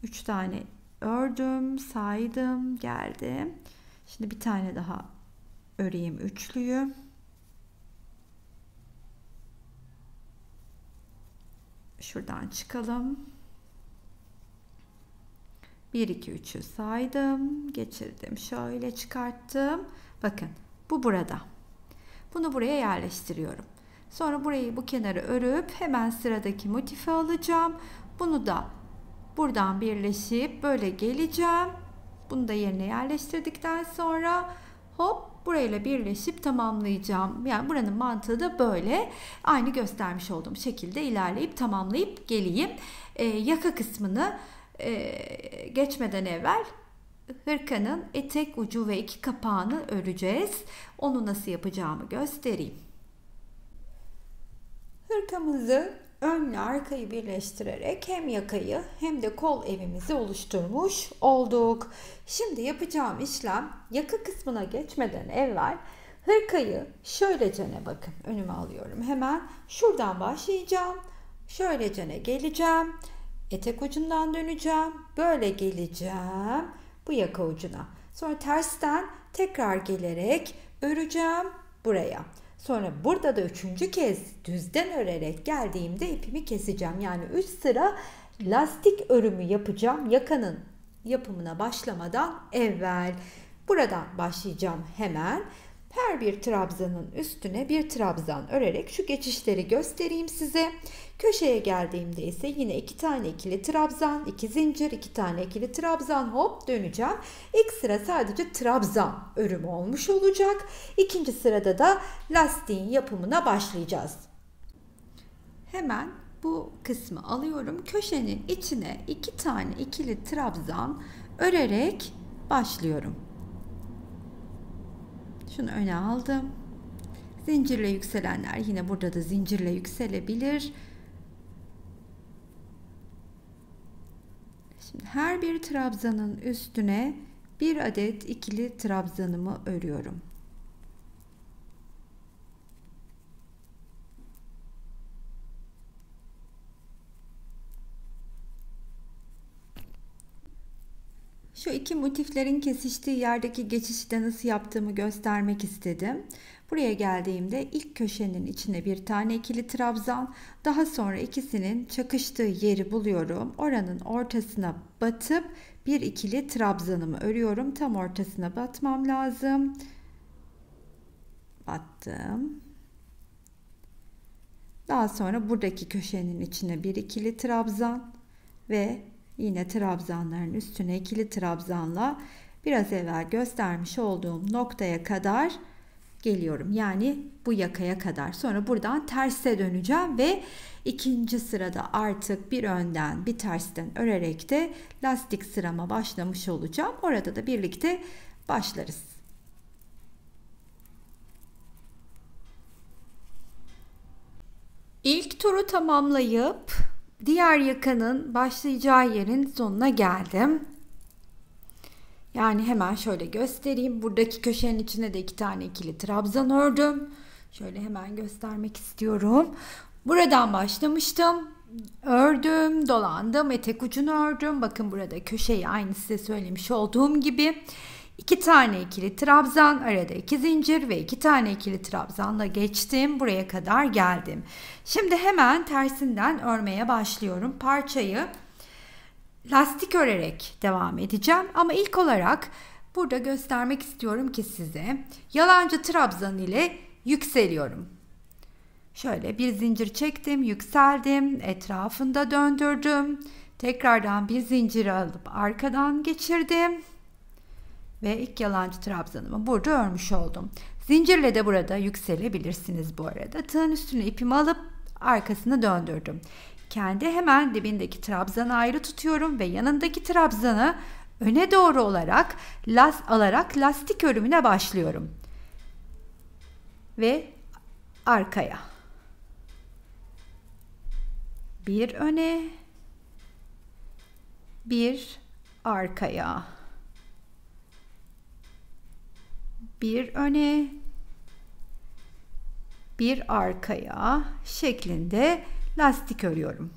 Speaker 1: 3 tane ördüm, saydım, geldim. Şimdi bir tane daha öreyim üçlüyü. Şuradan çıkalım. 1 2 3'ü saydım, geçirdim. Şöyle çıkarttım. Bakın bu burada. Bunu buraya yerleştiriyorum. Sonra burayı bu kenarı örüp hemen sıradaki motifi alacağım. Bunu da buradan birleşip böyle geleceğim. Bunu da yerine yerleştirdikten sonra hop burayla birleşip tamamlayacağım. Yani buranın mantığı da böyle. Aynı göstermiş olduğum şekilde ilerleyip tamamlayıp geleyim. Yaka kısmını geçmeden evvel hırkanın etek ucu ve 2 kapağını öreceğiz. Onu nasıl yapacağımı göstereyim. Hırkamızı önle arkayı birleştirerek hem yakayı hem de kol evimizi oluşturmuş olduk. Şimdi yapacağım işlem, yaka kısmına geçmeden evvel hırkayı şöylecene bakın önüme alıyorum. Hemen şuradan başlayacağım. Şöylecene geleceğim. Etek ucundan döneceğim. Böyle geleceğim bu yaka ucuna. Sonra tersten tekrar gelerek öreceğim buraya. Sonra burada da 3. kez düzden örerek geldiğimde ipimi keseceğim. Yani 3 sıra lastik örümü yapacağım yakanın yapımına başlamadan evvel. Buradan başlayacağım hemen. Her bir trabzanın üstüne bir trabzan örerek şu geçişleri göstereyim size. Köşeye geldiğimde ise yine 2 tane ikili trabzan, 2 zincir, 2 tane ikili trabzan, hop döneceğim. İlk sıra sadece trabzan örümü olmuş olacak. İkinci sırada da lastiğin yapımına başlayacağız. Hemen bu kısmı alıyorum. Köşenin içine 2 tane ikili trabzan örerek başlıyorum. Şunu öne aldım. Zincirle yükselenler yine burada da zincirle yükselebilir. Şimdi her bir trabzanın üstüne bir adet ikili trabzanımı örüyorum. Şu iki motiflerin kesiştiği yerdeki geçişi de nasıl yaptığımı göstermek istedim. Buraya geldiğimde ilk köşenin içine bir tane ikili trabzan, daha sonra ikisinin çakıştığı yeri buluyorum. Oranın ortasına batıp bir ikili trabzanımı örüyorum. Tam ortasına batmam lazım. Battım. Daha sonra buradaki köşenin içine bir ikili trabzan ve yine trabzanların üstüne ikili trabzanla biraz evvel göstermiş olduğum noktaya kadar geliyorum. Yani bu yakaya kadar. Sonra buradan terse döneceğim ve ikinci sırada artık bir önden bir tersten örerek de lastik sırama başlamış olacağım. Orada da birlikte başlarız. İlk turu tamamlayıp diğer yakanın başlayacağı yerin sonuna geldim. Yani hemen şöyle göstereyim. Buradaki köşenin içine de 2 tane ikili trabzan ördüm. Şöyle hemen göstermek istiyorum. Buradan başlamıştım. Ördüm, dolandım, etek ucunu ördüm. Bakın burada köşeyi aynı size söylemiş olduğum gibi. 2 tane ikili trabzan, arada 2 zincir ve 2 tane ikili trabzanla geçtim. Buraya kadar geldim. Şimdi hemen tersinden örmeye başlıyorum. Parçayı lastik örerek devam edeceğim. Ama ilk olarak burada göstermek istiyorum ki size yalancı trabzan ile yükseliyorum. Şöyle bir zincir çektim, yükseldim, etrafında döndürdüm. Tekrardan bir zincir alıp arkadan geçirdim. Ve ilk yalancı trabzanımı burada örmüş oldum. Zincirle de burada yükselebilirsiniz bu arada. Tığın üstüne ipimi alıp arkasını döndürdüm. Kendi hemen dibindeki trabzanı ayrı tutuyorum ve yanındaki trabzanı öne doğru alarak lastik örümüne başlıyorum. Ve arkaya. Bir öne, bir arkaya. Bir öne, bir arkaya şeklinde lastik örüyorum.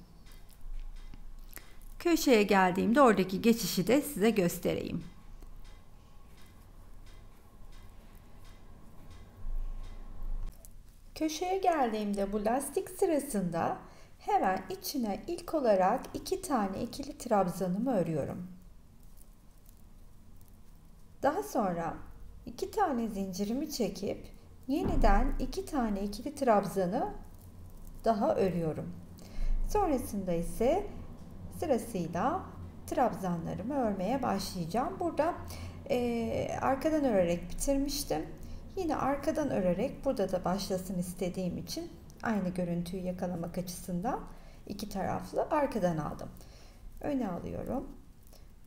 Speaker 1: Köşeye geldiğimde oradaki geçişi de size göstereyim. Köşeye geldiğimde bu lastik sırasında hemen içine ilk olarak 2 tane ikili trabzanımı örüyorum. Daha sonra 2 tane zincirimi çekip yeniden 2 tane ikili trabzanı daha örüyorum. Sonrasında ise sırasıyla trabzanlarımı örmeye başlayacağım. Burada arkadan örerek bitirmiştim. Yine arkadan örerek burada da başlasın istediğim için aynı görüntüyü yakalamak açısından 2 taraflı arkadan aldım. Öne alıyorum.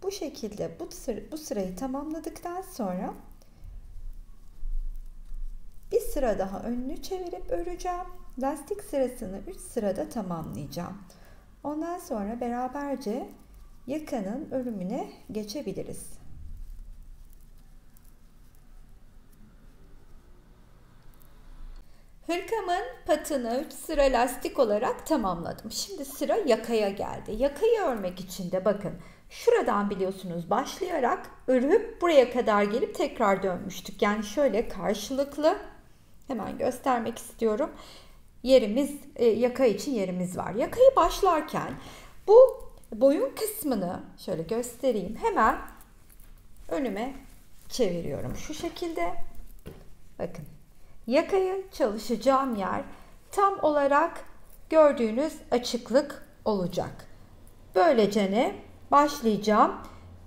Speaker 1: Bu şekilde bu sırayı tamamladıktan sonra bir sıra daha önünü çevirip öreceğim. Lastik sırasını 3 sırada tamamlayacağım. Ondan sonra beraberce yakanın örümüne geçebiliriz. Hırkamın patını 3 sıra lastik olarak tamamladım. Şimdi sıra yakaya geldi. Yakayı örmek için de bakın şuradan biliyorsunuz başlayarak örüp buraya kadar gelip tekrar dönmüştük. Yani şöyle karşılıklı hemen göstermek istiyorum. Yaka için yerimiz var. Yakayı başlarken bu boyun kısmını şöyle göstereyim. Hemen önüme çeviriyorum. Şu şekilde bakın. Yakayı çalışacağım yer tam olarak gördüğünüz açıklık olacak. Böylece ne? Başlayacağım.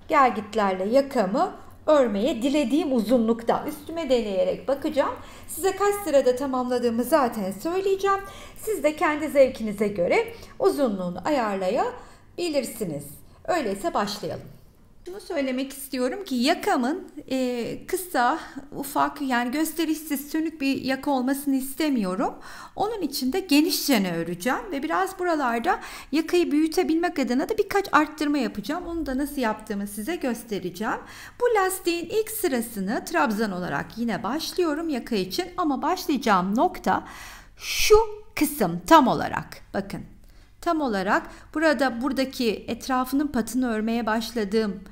Speaker 1: Gelgitlerle yakamı örmeye dilediğim uzunlukta üstüme deneyerek bakacağım. Size kaç sırada tamamladığımı zaten söyleyeceğim. Siz de kendi zevkinize göre uzunluğunu ayarlayabilirsiniz. Öyleyse başlayalım. Şunu söylemek istiyorum ki yakamın kısa, ufak yani gösterişsiz sönük bir yaka olmasını istemiyorum. Onun için de genişçene öreceğim ve biraz buralarda yakayı büyütebilmek adına da birkaç arttırma yapacağım. Onu da nasıl yaptığımı size göstereceğim. Bu lastiğin ilk sırasını trabzan olarak yine başlıyorum yaka için ama başlayacağım nokta şu kısım tam olarak. Bakın. Tam olarak buradaki etrafının patını örmeye başladığım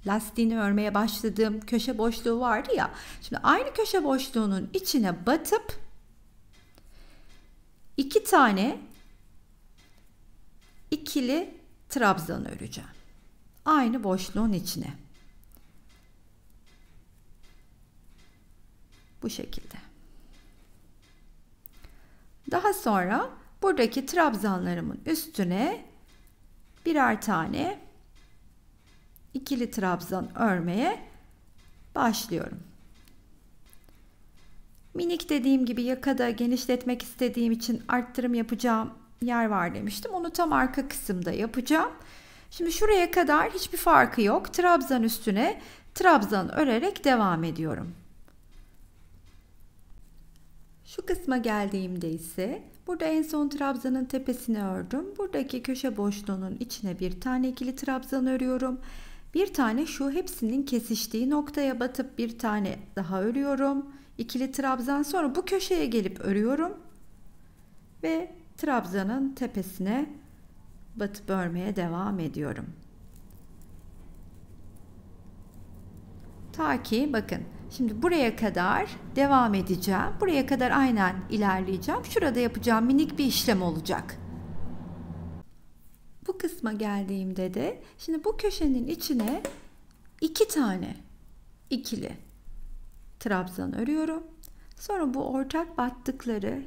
Speaker 1: lastiğini örmeye başladığım köşe boşluğu vardı ya. Şimdi aynı köşe boşluğunun içine batıp 2 tane ikili trabzan öreceğim. Aynı boşluğun içine. Bu şekilde. Daha sonra buradaki trabzanlarımın üstüne birer tane ikili trabzan örmeye başlıyorum. Minik dediğim gibi yakada genişletmek istediğim için arttırım yapacağım yer var demiştim. Onu tam arka kısımda yapacağım. Şimdi şuraya kadar hiçbir farkı yok. Trabzan üstüne trabzan örerek devam ediyorum. Şu kısma geldiğimde ise burada en son trabzanın tepesini ördüm. Buradaki köşe boşluğunun içine bir tane ikili trabzan örüyorum. Bir tane şu hepsinin kesiştiği noktaya batıp bir tane daha örüyorum. İkili trabzan, sonra bu köşeye gelip örüyorum. Ve trabzanın tepesine batıp örmeye devam ediyorum. Ta ki bakın şimdi buraya kadar devam edeceğim. Buraya kadar aynen ilerleyeceğim. Şurada yapacağım minik bir işlem olacak. Bu kısma geldiğimde de şimdi bu köşenin içine 2 tane ikili trabzan örüyorum. Sonra bu ortak battıkları,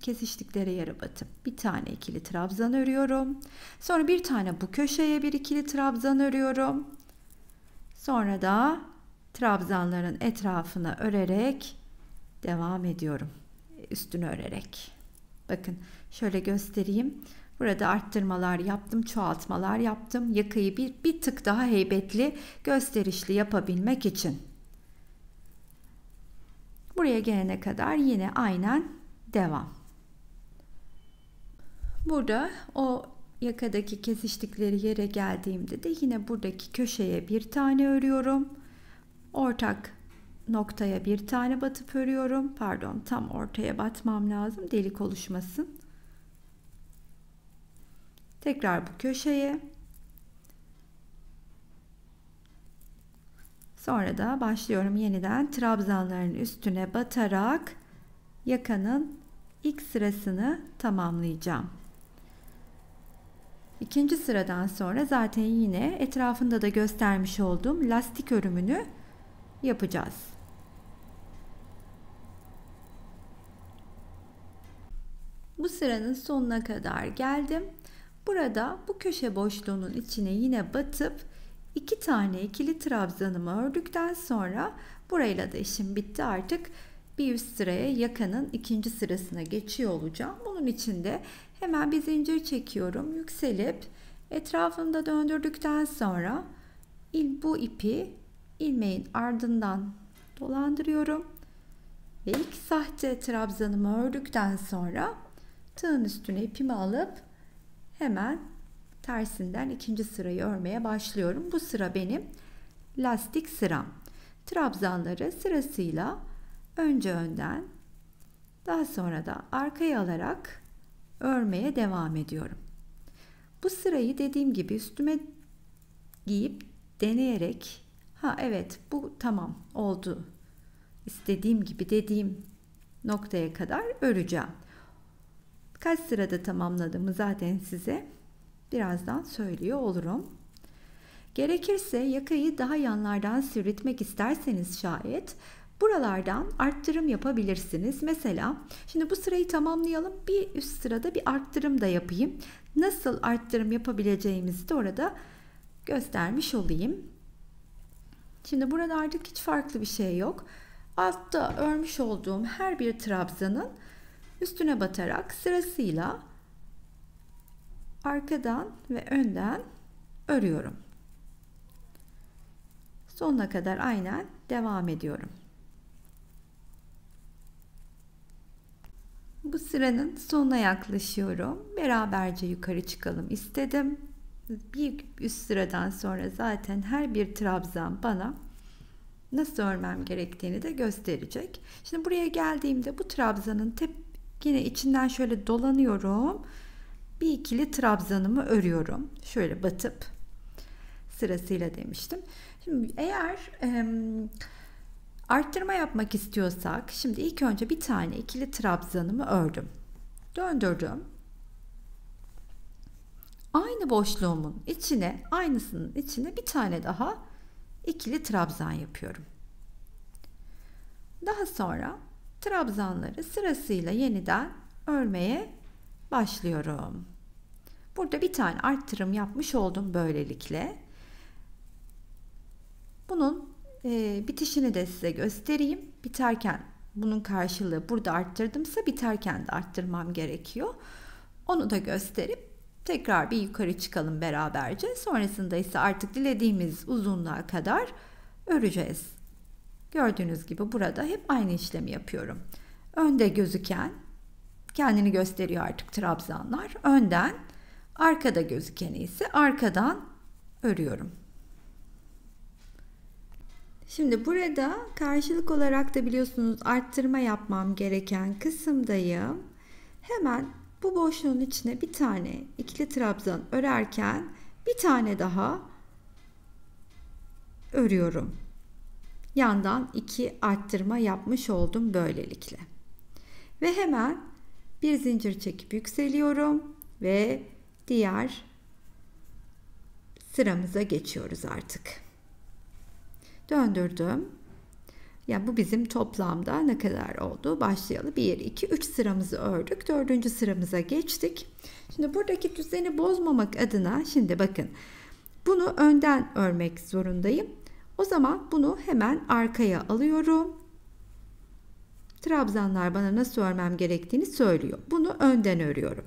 Speaker 1: kesiştikleri yere batıp bir tane ikili trabzan örüyorum. Sonra bir tane bu köşeye bir ikili trabzan örüyorum. Sonra da trabzanların etrafına örerek devam ediyorum. Üstünü örerek. Bakın şöyle göstereyim. Burada arttırmalar yaptım, çoğaltmalar yaptım. Yakayı bir tık daha heybetli, gösterişli yapabilmek için. Buraya gelene kadar yine aynen devam. Burada o yakadaki kesiştikleri yere geldiğimde de yine buradaki köşeye bir tane örüyorum. Ortak noktaya bir tane batıp örüyorum. Pardon, tam ortaya batmam lazım, delik oluşmasın. Tekrar bu köşeye. Sonra da başlıyorum yeniden trabzanların üstüne batarak yakanın ilk sırasını tamamlayacağım. İkinci sıradan sonra zaten yine etrafında da göstermiş olduğum lastik örümünü yapacağız. Bu sıranın sonuna kadar geldim. Burada bu köşe boşluğunun içine yine batıp 2 tane ikili trabzanımı ördükten sonra burayla da işim bitti. Artık bir üst sıraya yakanın ikinci sırasına geçiyor olacağım. Bunun için de hemen bir zincir çekiyorum. Yükselip etrafında döndürdükten sonra bu ipi ilmeğin ardından dolandırıyorum. Ve ilk sahte trabzanımı ördükten sonra tığın üstüne ipimi alıp hemen tersinden ikinci sırayı örmeye başlıyorum. Bu sıra benim lastik sıram. Trabzanları sırasıyla önce önden, daha sonra da arkaya alarak örmeye devam ediyorum. Bu sırayı dediğim gibi üstüme giyip deneyerek, evet bu tamam oldu, istediğim gibi dediğim noktaya kadar öreceğim. Kaç sırada tamamladığımı zaten size birazdan söylüyor olurum. Gerekirse yakayı daha yanlardan sivriltmek isterseniz şayet buralardan arttırım yapabilirsiniz. Mesela şimdi bu sırayı tamamlayalım. Bir üst sırada bir arttırım da yapayım. Nasıl arttırım yapabileceğimizi de orada göstermiş olayım. Şimdi burada artık hiç farklı bir şey yok. Altta örmüş olduğum her bir trabzanın üstüne batarak sırasıyla arkadan ve önden örüyorum. Sonuna kadar aynen devam ediyorum. Bu sıranın sonuna yaklaşıyorum. Beraberce yukarı çıkalım istedim. Bir üst sıradan sonra zaten her bir trabzan bana nasıl örmem gerektiğini de gösterecek. Şimdi buraya geldiğimde bu trabzanın yine içinden şöyle dolanıyorum. Bir ikili trabzanımı örüyorum. Şöyle batıp sırasıyla demiştim. Şimdi eğer arttırma yapmak istiyorsak, şimdi ilk önce bir tane ikili trabzanımı ördüm. Döndürdüm. Aynı boşluğumun içine, aynısının içine bir tane daha ikili trabzan yapıyorum. Daha sonra trabzanları sırasıyla yeniden örmeye başlıyorum. Burada bir tane arttırım yapmış oldum böylelikle. Bunun bitişini de size göstereyim. Biterken bunun karşılığı burada arttırdımsa biterken de arttırmam gerekiyor. Onu da gösterip tekrar bir yukarı çıkalım beraberce. Sonrasında ise artık dilediğimiz uzunluğa kadar öreceğiz. Gördüğünüz gibi burada hep aynı işlemi yapıyorum. Önde gözüken kendini gösteriyor artık trabzanlar. Önden, arkada gözükeni ise arkadan örüyorum. Şimdi burada karşılık olarak da biliyorsunuz arttırma yapmam gereken kısımdayım. Hemen bu boşluğun içine bir tane ikili trabzan örerken bir tane daha örüyorum. Yandan 2 arttırma yapmış oldum böylelikle. Ve hemen bir zincir çekip yükseliyorum ve diğer sıramıza geçiyoruz artık. Döndürdüm. Yani bu bizim toplamda ne kadar oldu? Başlayalım. 1, 2, 3 sıramızı ördük. 4. sıramıza geçtik. Şimdi buradaki düzeni bozmamak adına şimdi bakın. Bunu önden örmek zorundayım. O zaman bunu hemen arkaya alıyorum. Trabzanlar bana nasıl örmem gerektiğini söylüyor. Bunu önden örüyorum.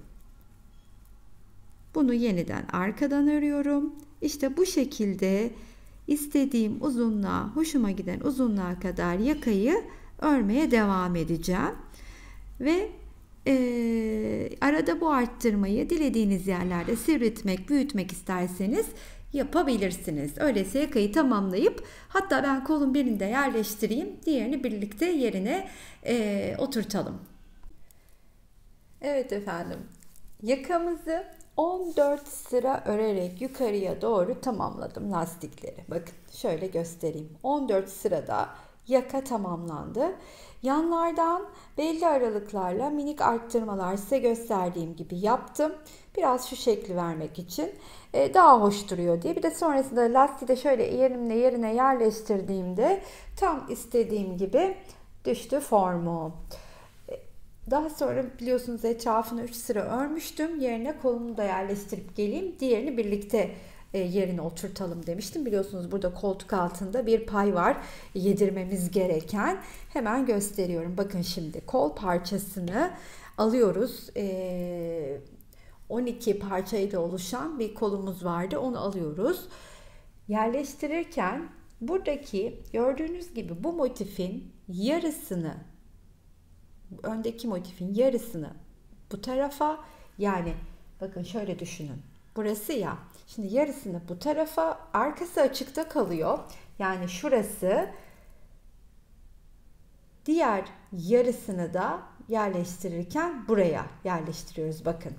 Speaker 1: Bunu yeniden arkadan örüyorum. İşte bu şekilde istediğim uzunluğa, hoşuma giden uzunluğa kadar yakayı örmeye devam edeceğim. Ve arada bu arttırmayı dilediğiniz yerlerde sivriltmek, büyütmek isterseniz yapabilirsiniz. Öyleyse yakayı tamamlayıp hatta ben kolun birini de yerleştireyim, diğerini birlikte yerine oturtalım. Evet efendim, yakamızı 14 sıra örerek yukarıya doğru tamamladım lastikleri. Bakın şöyle göstereyim. 14 sırada yaka tamamlandı. Yanlardan belli aralıklarla minik arttırmalar size gösterdiğim gibi yaptım. Biraz şu şekli vermek için daha hoş duruyor diye. Bir de sonrasında lastiği de şöyle yerine yerleştirdiğimde tam istediğim gibi düştü formu. Daha sonra biliyorsunuz etrafını 3 sıra örmüştüm. Yerine kolumu da yerleştirip geleyim. Diğerini birlikte yerine oturtalım demiştim. Biliyorsunuz burada koltuk altında bir pay var yedirmemiz gereken. Hemen gösteriyorum. Bakın şimdi kol parçasını alıyoruz. 12 parçayla oluşan bir kolumuz vardı. Onu alıyoruz. Yerleştirirken buradaki gördüğünüz gibi bu motifin yarısını, öndeki motifin yarısını bu tarafa, yani bakın şöyle düşünün. Burası ya. Şimdi yarısını bu tarafa, arkası açıkta kalıyor. Yani şurası, diğer yarısını da yerleştirirken buraya yerleştiriyoruz. Bakın.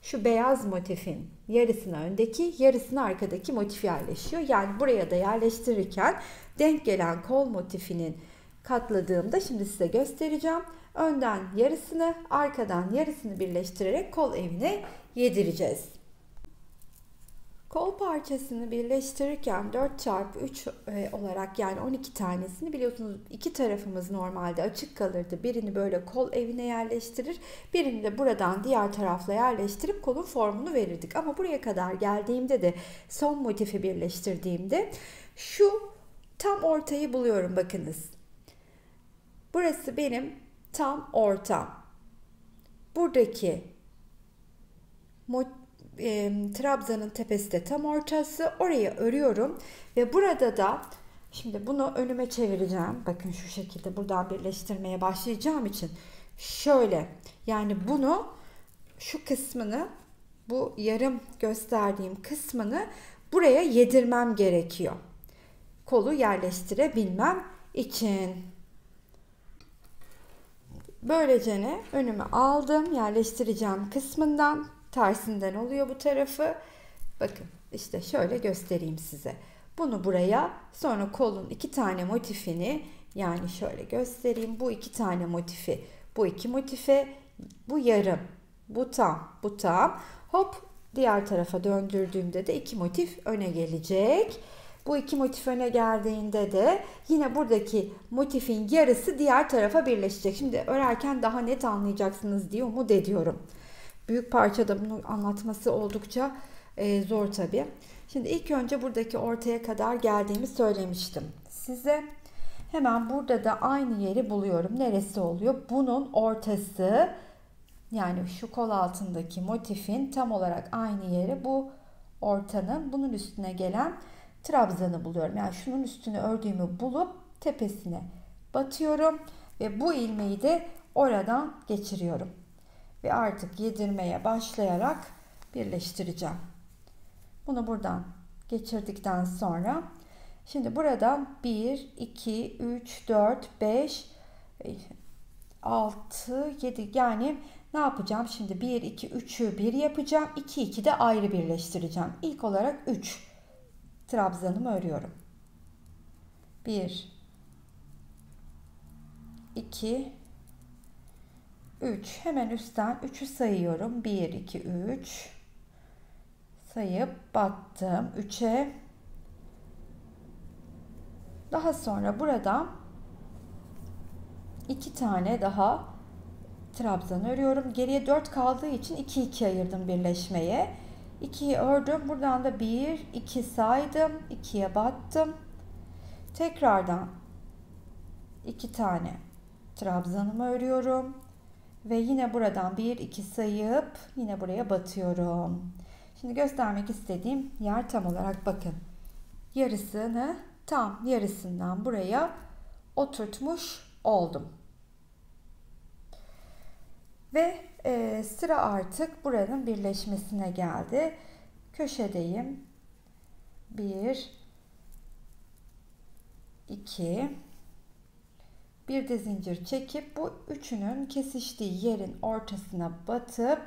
Speaker 1: Şu beyaz motifin yarısına öndeki, yarısına arkadaki motif yerleşiyor. Yani buraya da yerleştirirken denk gelen kol motifinin katladığımda şimdi size göstereceğim. Önden yarısını, arkadan yarısını birleştirerek kol evine yedireceğiz. Kol parçasını birleştirirken 4x3 olarak, yani 12 tanesini, biliyorsunuz iki tarafımız normalde açık kalırdı. Birini böyle kol evine yerleştirir, birini de buradan diğer tarafla yerleştirip kolun formunu verirdik. Ama buraya kadar geldiğimde de son motifi birleştirdiğimde şu tam ortayı buluyorum, bakınız. Burası benim tam ortam. Buradaki trabzanın tepesi de tam ortası. Oraya örüyorum ve burada da şimdi bunu önüme çevireceğim. Bakın şu şekilde buradan birleştirmeye başlayacağım için şöyle, yani bunu, şu kısmını, bu yarım gösterdiğim kısmını buraya yedirmem gerekiyor. Kolu yerleştirebilmem için. Böylece önüme aldım, yerleştireceğim kısmından, tersinden oluyor bu tarafı. Bakın İşte şöyle göstereyim size. Bunu buraya, sonra kolun 2 tane motifini, yani şöyle göstereyim. Bu 2 tane motifi, bu 2 motife, bu yarım, bu tam, bu tam. Hop, diğer tarafa döndürdüğümde de 2 motif öne gelecek. Bu 2 motif öne geldiğinde de yine buradaki motifin yarısı diğer tarafa birleşecek. Şimdi örerken daha net anlayacaksınız diye umut ediyorum. Büyük parçada bunu anlatması oldukça zor tabii. Şimdi ilk önce buradaki ortaya kadar geldiğimi söylemiştim size. Hemen burada da aynı yeri buluyorum. Neresi oluyor? Bunun ortası, yani şu kol altındaki motifin tam olarak aynı yeri, bu ortanın bunun üstüne gelen trabzanı buluyorum. Yani şunun üstüne ördüğümü bulup tepesine batıyorum ve bu ilmeği de oradan geçiriyorum. Ve artık yedirmeye başlayarak birleştireceğim. Bunu buradan geçirdikten sonra şimdi buradan 1, 2, 3, 4, 5, 6, 7, yani ne yapacağım? Şimdi 1, 2, 3'ü 1 yapacağım. 2, 2 de ayrı birleştireceğim. İlk olarak 3 trabzanımı örüyorum. 1, 2, 3. Hemen üstten 3'ü sayıyorum. 1, 2, 3. Sayıp battım 3'e. Daha sonra burada 2 tane daha trabzan örüyorum. Geriye 4 kaldığı için 2, 2 ayırdım birleşmeye. 2'yi ördüm. Buradan da 1, 2 saydım. 2'ye battım. Tekrardan 2 tane trabzanımı örüyorum. Ve yine buradan 1, 2 sayıp yine buraya batıyorum. Şimdi göstermek istediğim yer tam olarak bakın. Yarısını, tam yarısından buraya oturtmuş oldum. Ve sıra artık buranın birleşmesine geldi. Köşedeyim. 1, 2, bir de zincir çekip bu üçünün kesiştiği yerin ortasına batıp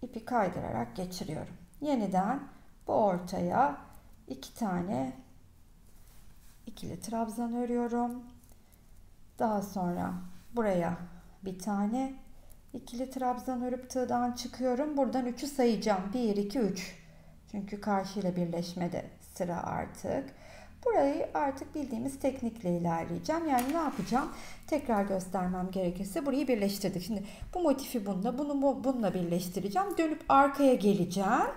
Speaker 1: ipi kaydırarak geçiriyorum. Yeniden bu ortaya 2 tane ikili trabzan örüyorum. Daha sonra buraya bir tane ikili trabzan örüp tığdan çıkıyorum. Buradan 3'ü sayacağım. 1, 2, 3. Çünkü karşıyla birleşmede sıra artık. Burayı artık bildiğimiz teknikle ilerleyeceğim. Yani ne yapacağım? Tekrar göstermem gerekirse burayı birleştirdik. Şimdi bu motifi bununla, bunu bununla birleştireceğim. Dönüp arkaya geleceğim.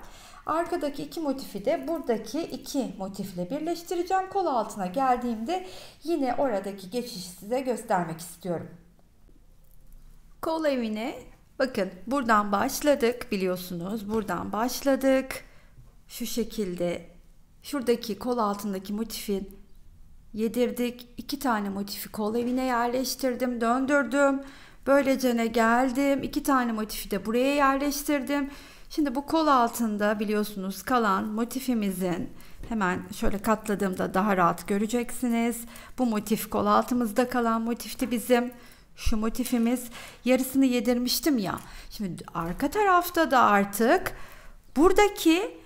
Speaker 1: Arkadaki 2 motifi de buradaki 2 motifle birleştireceğim. Kol altına geldiğimde yine oradaki geçişi size göstermek istiyorum. Kol evine bakın, buradan başladık biliyorsunuz. Buradan başladık. Şu şekilde şuradaki kol altındaki motifin yedirdik. 2 tane motifi kol evine yerleştirdim. Döndürdüm. Böylece geldim. 2 tane motifi de buraya yerleştirdim. Şimdi bu kol altında biliyorsunuz kalan motifimizin, hemen şöyle katladığımda daha rahat göreceksiniz. Bu motif kol altımızda kalan motifti bizim. Şu motifimiz, yarısını yedirmiştim ya. Şimdi arka tarafta da artık buradaki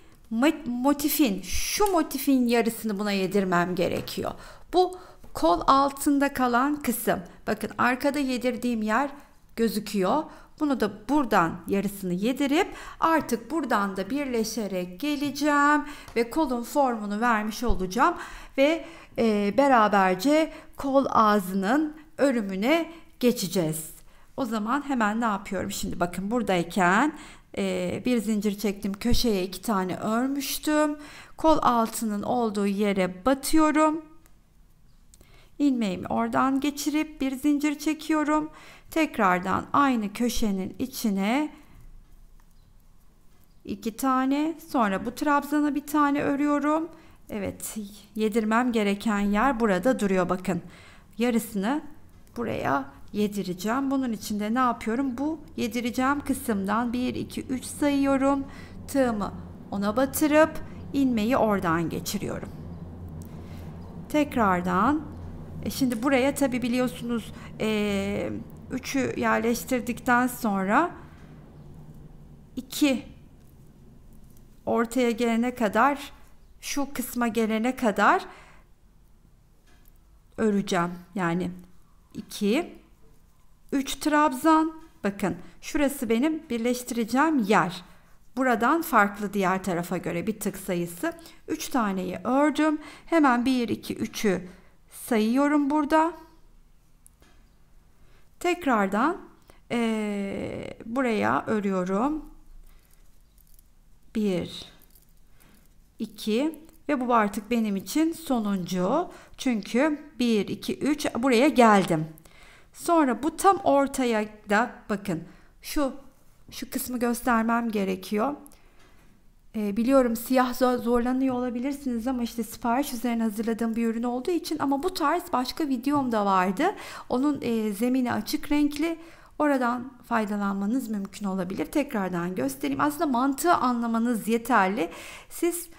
Speaker 1: motifin, şu motifin yarısını buna yedirmem gerekiyor. Bu kol altında kalan kısım. Bakın arkada yedirdiğim yer gözüküyor. Bunu da buradan yarısını yedirip artık buradan da birleşerek geleceğim ve kolun formunu vermiş olacağım ve beraberce kol ağzının örümüne geçeceğiz. O zaman hemen ne yapıyorum? Şimdi bakın buradayken bir zincir çektim, köşeye 2 tane örmüştüm. Kol altının olduğu yere batıyorum. İlmeğimi oradan geçirip bir zincir çekiyorum. Tekrardan aynı köşenin içine 2 tane, sonra bu trabzana bir tane örüyorum. Evet, yedirmem gereken yer burada duruyor bakın. Yarısını buraya yedireceğim. Bunun için de ne yapıyorum? Bu yedireceğim kısımdan 1, 2, 3 sayıyorum. Tığımı ona batırıp ilmeği oradan geçiriyorum. Tekrardan şimdi buraya tabi biliyorsunuz 3'ü yerleştirdikten sonra 2 ortaya gelene kadar, şu kısma gelene kadar öreceğim. Yani 2 3 trabzan. Bakın şurası benim birleştireceğim yer. Buradan farklı diğer tarafa göre bir tık sayısı. 3 taneyi ördüm. Hemen 1 2 3'ü sayıyorum burada. Tekrardan buraya örüyorum. 1 2 ve bu artık benim için sonuncu. Çünkü 1 2 3 buraya geldim. Sonra bu tam ortaya da bakın şu kısmı göstermem gerekiyor. Biliyorum siyah zorlanıyor olabilirsiniz ama işte sipariş üzerine hazırladığım bir ürün olduğu için, ama bu tarz başka videom da vardı. Onun zemini açık renkli. Oradan faydalanmanız mümkün olabilir. Tekrardan göstereyim. Aslında mantığı anlamanız yeterli. Siz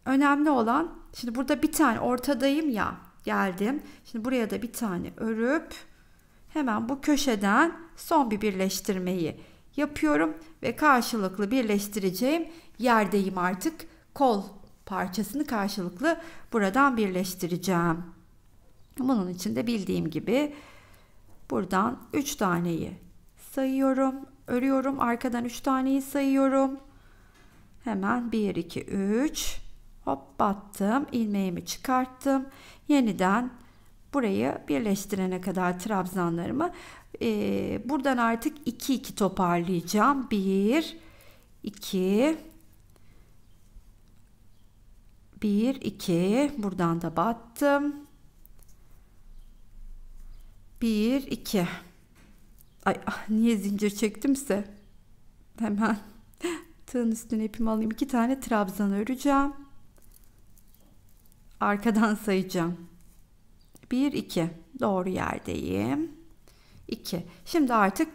Speaker 1: önemli olan, şimdi burada bir tane ortadayım ya, geldim. Şimdi buraya da bir tane örüp hemen bu köşeden son bir birleştirmeyi yapıyorum ve karşılıklı birleştireceğim yerdeyim artık. Kol parçasını karşılıklı buradan birleştireceğim. Bunun için de bildiğim gibi buradan 3 taneyi sayıyorum, örüyorum. Arkadan 3 taneyi sayıyorum. Hemen 1 2 3 hop battım. İlmeğimi çıkarttım. Yeniden burayı birleştirene kadar trabzanlarımı buradan artık 2 2 toparlayacağım. 1 2 1 2 buradan da battım. 1 2 ay niye zincir çektimse hemen tığın üstüne ipimi alayım. 2 tane trabzan öreceğim. Arkadan sayacağım. 1 2 doğru yerdeyim. 2. Şimdi artık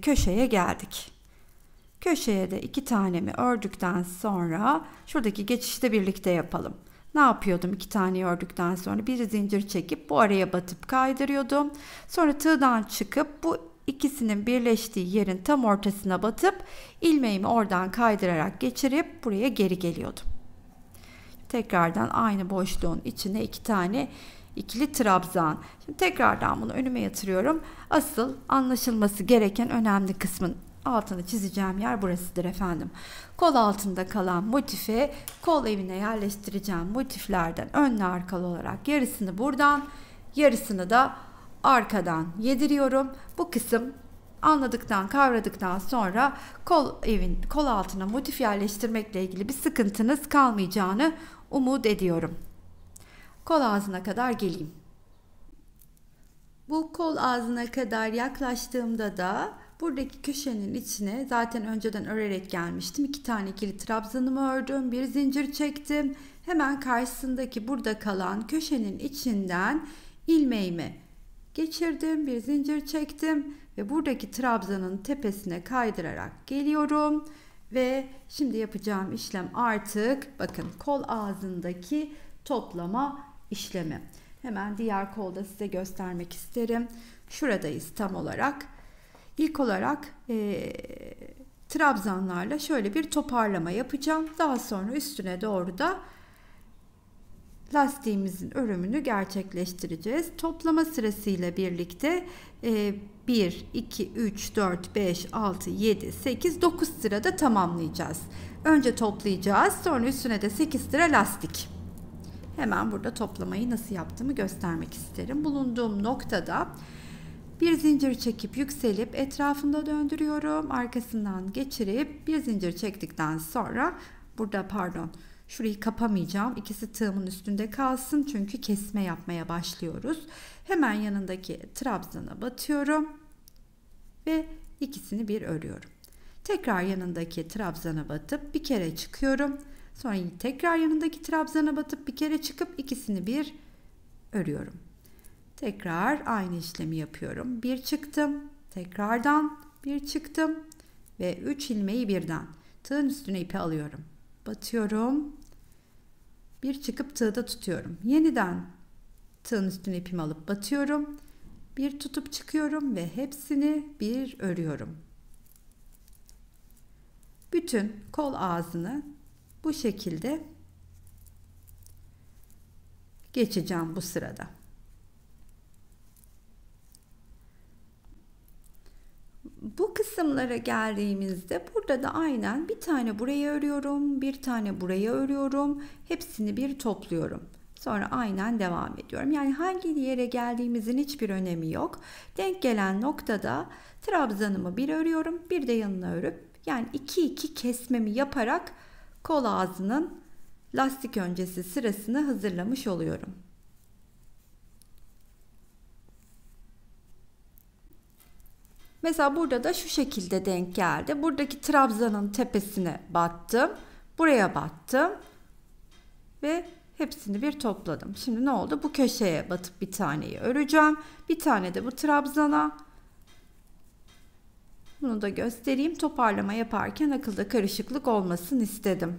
Speaker 1: köşeye geldik. Köşeye de 2 tanemi ördükten sonra şuradaki geçişte birlikte yapalım. Ne yapıyordum? 2 tane ördükten sonra bir zincir çekip bu araya batıp kaydırıyordum. Sonra tığdan çıkıp bu ikisinin birleştiği yerin tam ortasına batıp ilmeğimi oradan kaydırarak geçirip buraya geri geliyordum. Tekrardan aynı boşluğun içine 2 tane ikili trabzan. Şimdi tekrardan bunu önüme yatırıyorum. Asıl anlaşılması gereken önemli kısmın altını çizeceğim yer burasıdır efendim. Kol altında kalan motifi kol evine yerleştireceğim motiflerden önlü arkalı olarak yarısını buradan, yarısını da arkadan yediriyorum. Bu kısım anladıktan, kavradıktan sonra kol altına motif yerleştirmekle ilgili bir sıkıntınız kalmayacağını umut ediyorum. Kol ağzına kadar geleyim. Bu kol ağzına kadar yaklaştığımda da buradaki köşenin içine zaten önceden örerek gelmiştim. 2 tane ikili trabzanımı ördüm. Bir zincir çektim. Hemen karşısındaki burada kalan köşenin içinden ilmeğimi geçirdim. Bir zincir çektim ve buradaki trabzanın tepesine kaydırarak geliyorum. Ve şimdi yapacağım işlem artık bakın kol ağzındaki toplama işlemi. Hemen diğer kolda size göstermek isterim. Şuradayız tam olarak. İlk olarak trabzanlarla şöyle bir toparlama yapacağım. Daha sonra üstüne doğru da lastiğimizin örümünü gerçekleştireceğiz. Toplama sırasıyla birlikte 1, 2, 3, 4, 5, 6, 7, 8, 9 sırada tamamlayacağız. Önce toplayacağız. Sonra üstüne de 8 sıra lastik. Hemen burada toplamayı nasıl yaptığımı göstermek isterim. Bulunduğum noktada bir zincir çekip yükselip etrafında döndürüyorum. Arkasından geçirip bir zincir çektikten sonra burada şurayı kapamayacağım. İkisi tığımın üstünde kalsın çünkü kesme yapmaya başlıyoruz. Hemen yanındaki trabzana batıyorum ve ikisini bir örüyorum. Tekrar yanındaki trabzana batıp bir kere çıkıyorum. Sonra tekrar yanındaki trabzana batıp bir kere çıkıp ikisini bir örüyorum. Tekrar aynı işlemi yapıyorum. Bir çıktım, tekrardan bir çıktım ve 3 ilmeği birden tığın üstüne ipi alıyorum. Batıyorum. Bir çıkıp tığda tutuyorum. Yeniden tığın üstüne ipimi alıp batıyorum. Bir tutup çıkıyorum ve hepsini bir örüyorum. bütün kol ağzını bu şekilde geçeceğim bu sırada. Bu kısımlara geldiğimizde burada da aynen bir tane buraya örüyorum, bir tane buraya örüyorum. Hepsini bir topluyorum. Sonra aynen devam ediyorum. Yani hangi yere geldiğimizin hiçbir önemi yok. Denk gelen noktada trabzanımı bir örüyorum, bir de yanına örüp yani 2-2 kesmemi yaparak kol ağzının lastik öncesi sırasını hazırlamış oluyorum. Mesela burada da şu şekilde denk geldi. Buradaki trabzanın tepesine battım. Buraya battım. Ve hepsini bir topladım. Şimdi ne oldu? Bu köşeye batıp bir taneyi öreceğim. Bir tane de bu trabzana. Bunu da göstereyim. Toparlama yaparken akılda karışıklık olmasın istedim.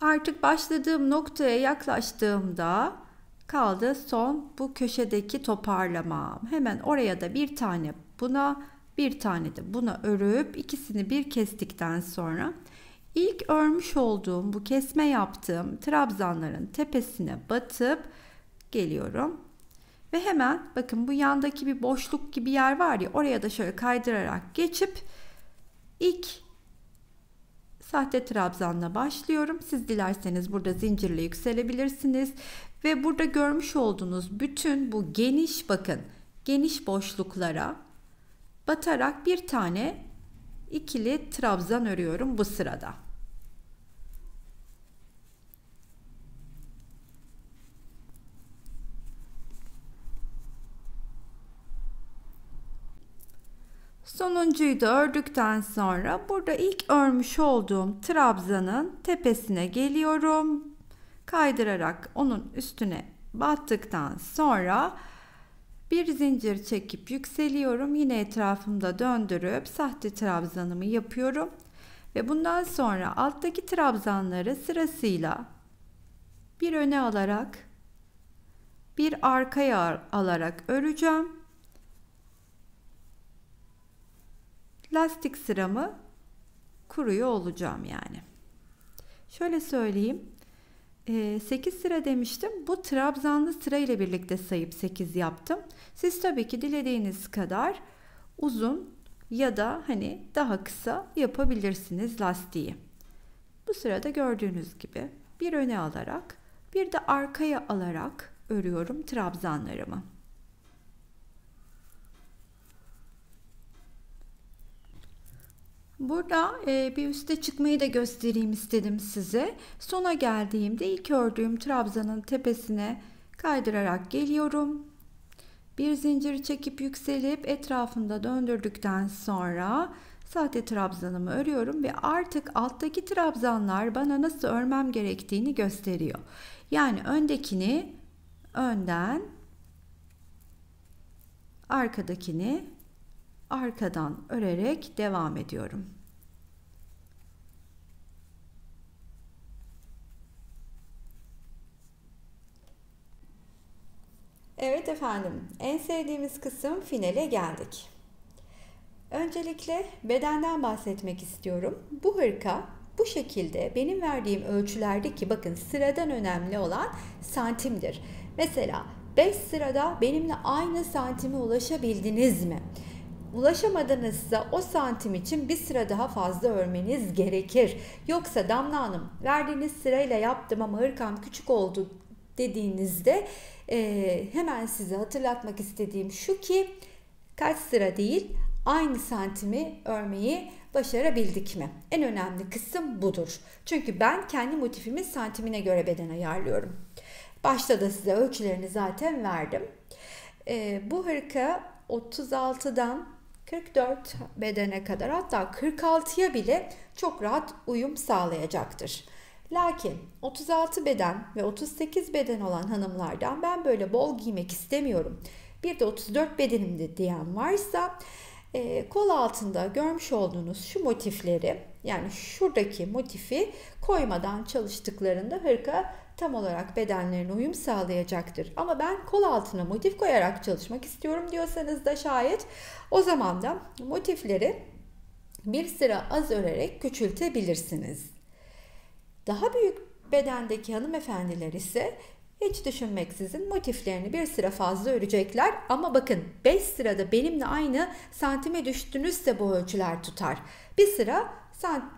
Speaker 1: Artık başladığım noktaya yaklaştığımda kaldı son bu köşedeki toparlamam. Hemen oraya da bir tane buna, bir tane de buna örüp ikisini bir kestikten sonra ilk örmüş olduğum bu kesme yaptığım trabzanların tepesine batıp geliyorum. Ve hemen bakın bu yandaki bir boşluk gibi yer var ya, oraya da şöyle kaydırarak geçip ilk sahte trabzanla başlıyorum. Siz dilerseniz burada zincirle yükselebilirsiniz. Ve burada görmüş olduğunuz bütün bu geniş, bakın geniş boşluklara batarak bir tane ikili trabzan örüyorum bu sırada. Sonuncuyu da ördükten sonra burada ilk örmüş olduğum trabzanın tepesine geliyorum. Kaydırarak onun üstüne battıktan sonra bir zincir çekip yükseliyorum. Yine etrafımda döndürüp sahte trabzanımı yapıyorum. Ve bundan sonra alttaki trabzanları sırasıyla bir öne alarak, bir arkaya alarak öreceğim. Lastik sıramı kuruyor olacağım yani. Şöyle söyleyeyim. 8 sıra demiştim. Bu trabzanlı sıra ile birlikte sayıp 8 yaptım. Siz tabii ki dilediğiniz kadar uzun ya da hani daha kısa yapabilirsiniz lastiği. Bu sırada gördüğünüz gibi bir öne alarak bir de arkaya alarak örüyorum trabzanlarımı. Burada bir üste çıkmayı da göstereyim istedim size. Sona geldiğimde ilk ördüğüm trabzanın tepesine kaydırarak geliyorum. Bir zincir çekip yükselip etrafında döndürdükten sonra sahte trabzanımı örüyorum ve artık alttaki trabzanlar bana nasıl örmem gerektiğini gösteriyor. Yani öndekini önden, arkadakini arkadan örerek devam ediyorum. Evet efendim, en sevdiğimiz kısım finale geldik. Öncelikle bedenden bahsetmek istiyorum. Bu hırka bu şekilde benim verdiğim ölçülerdeki, bakın sıradan önemli olan santimdir. Mesela 5 sırada benimle aynı santime ulaşabildiniz mi? Ulaşamadınızsa o santim için bir sıra daha fazla örmeniz gerekir. Yoksa Damla Hanım verdiğiniz sırayla yaptım ama hırkam küçük oldu dediğinizde hemen size hatırlatmak istediğim şu ki kaç sıra değil, aynı santimi örmeyi başarabildik mi? En önemli kısım budur. Çünkü ben kendi motifimin santimine göre beden ayarlıyorum. Başta da size ölçülerini zaten verdim. Bu hırka 36'dan 44 bedene kadar, hatta 46'ya bile çok rahat uyum sağlayacaktır. Lakin 36 beden ve 38 beden olan hanımlardan ben böyle bol giymek istemiyorum, bir de 34 bedenimde diyen varsa kol altında görmüş olduğunuz şu motifleri, yani şuradaki motifi koymadan çalıştıklarında hırka tam olarak bedenlerine uyum sağlayacaktır. Ama ben kol altına motif koyarak çalışmak istiyorum diyorsanız da şayet, o zaman da motifleri bir sıra az örerek küçültebilirsiniz. Daha büyük bedendeki hanımefendiler ise hiç düşünmeksizin motiflerini bir sıra fazla örecekler. Ama bakın 5 sırada benimle aynı santime düştünüzse bu ölçüler tutar. Bir sıra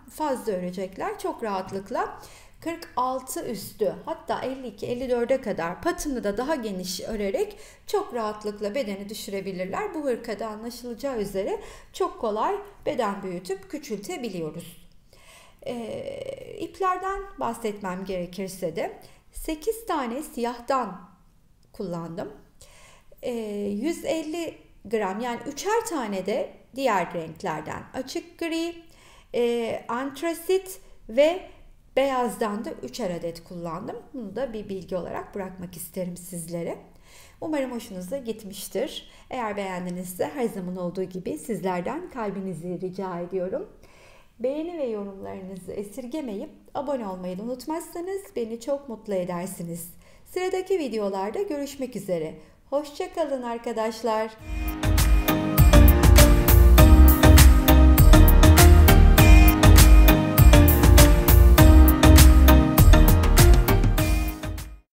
Speaker 1: fazla örecekler çok rahatlıkla. 46 üstü, hatta 52-54'e kadar patını da daha geniş örerek çok rahatlıkla bedeni düşürebilirler. Bu hırkada anlaşılacağı üzere çok kolay beden büyütüp küçültebiliyoruz. İplerden bahsetmem gerekirse de 8 tane siyahtan kullandım. 150 gram, yani 3'er tane de diğer renklerden, açık gri, antrasit ve beyazdan da 3'er adet kullandım. Bunu da bir bilgi olarak bırakmak isterim sizlere. Umarım hoşunuza gitmiştir. Eğer beğendinizse her zaman olduğu gibi sizlerden kalbinizi rica ediyorum. Beğeni ve yorumlarınızı esirgemeyip abone olmayı unutmazsanız beni çok mutlu edersiniz. Sıradaki videolarda görüşmek üzere. Hoşça kalın arkadaşlar.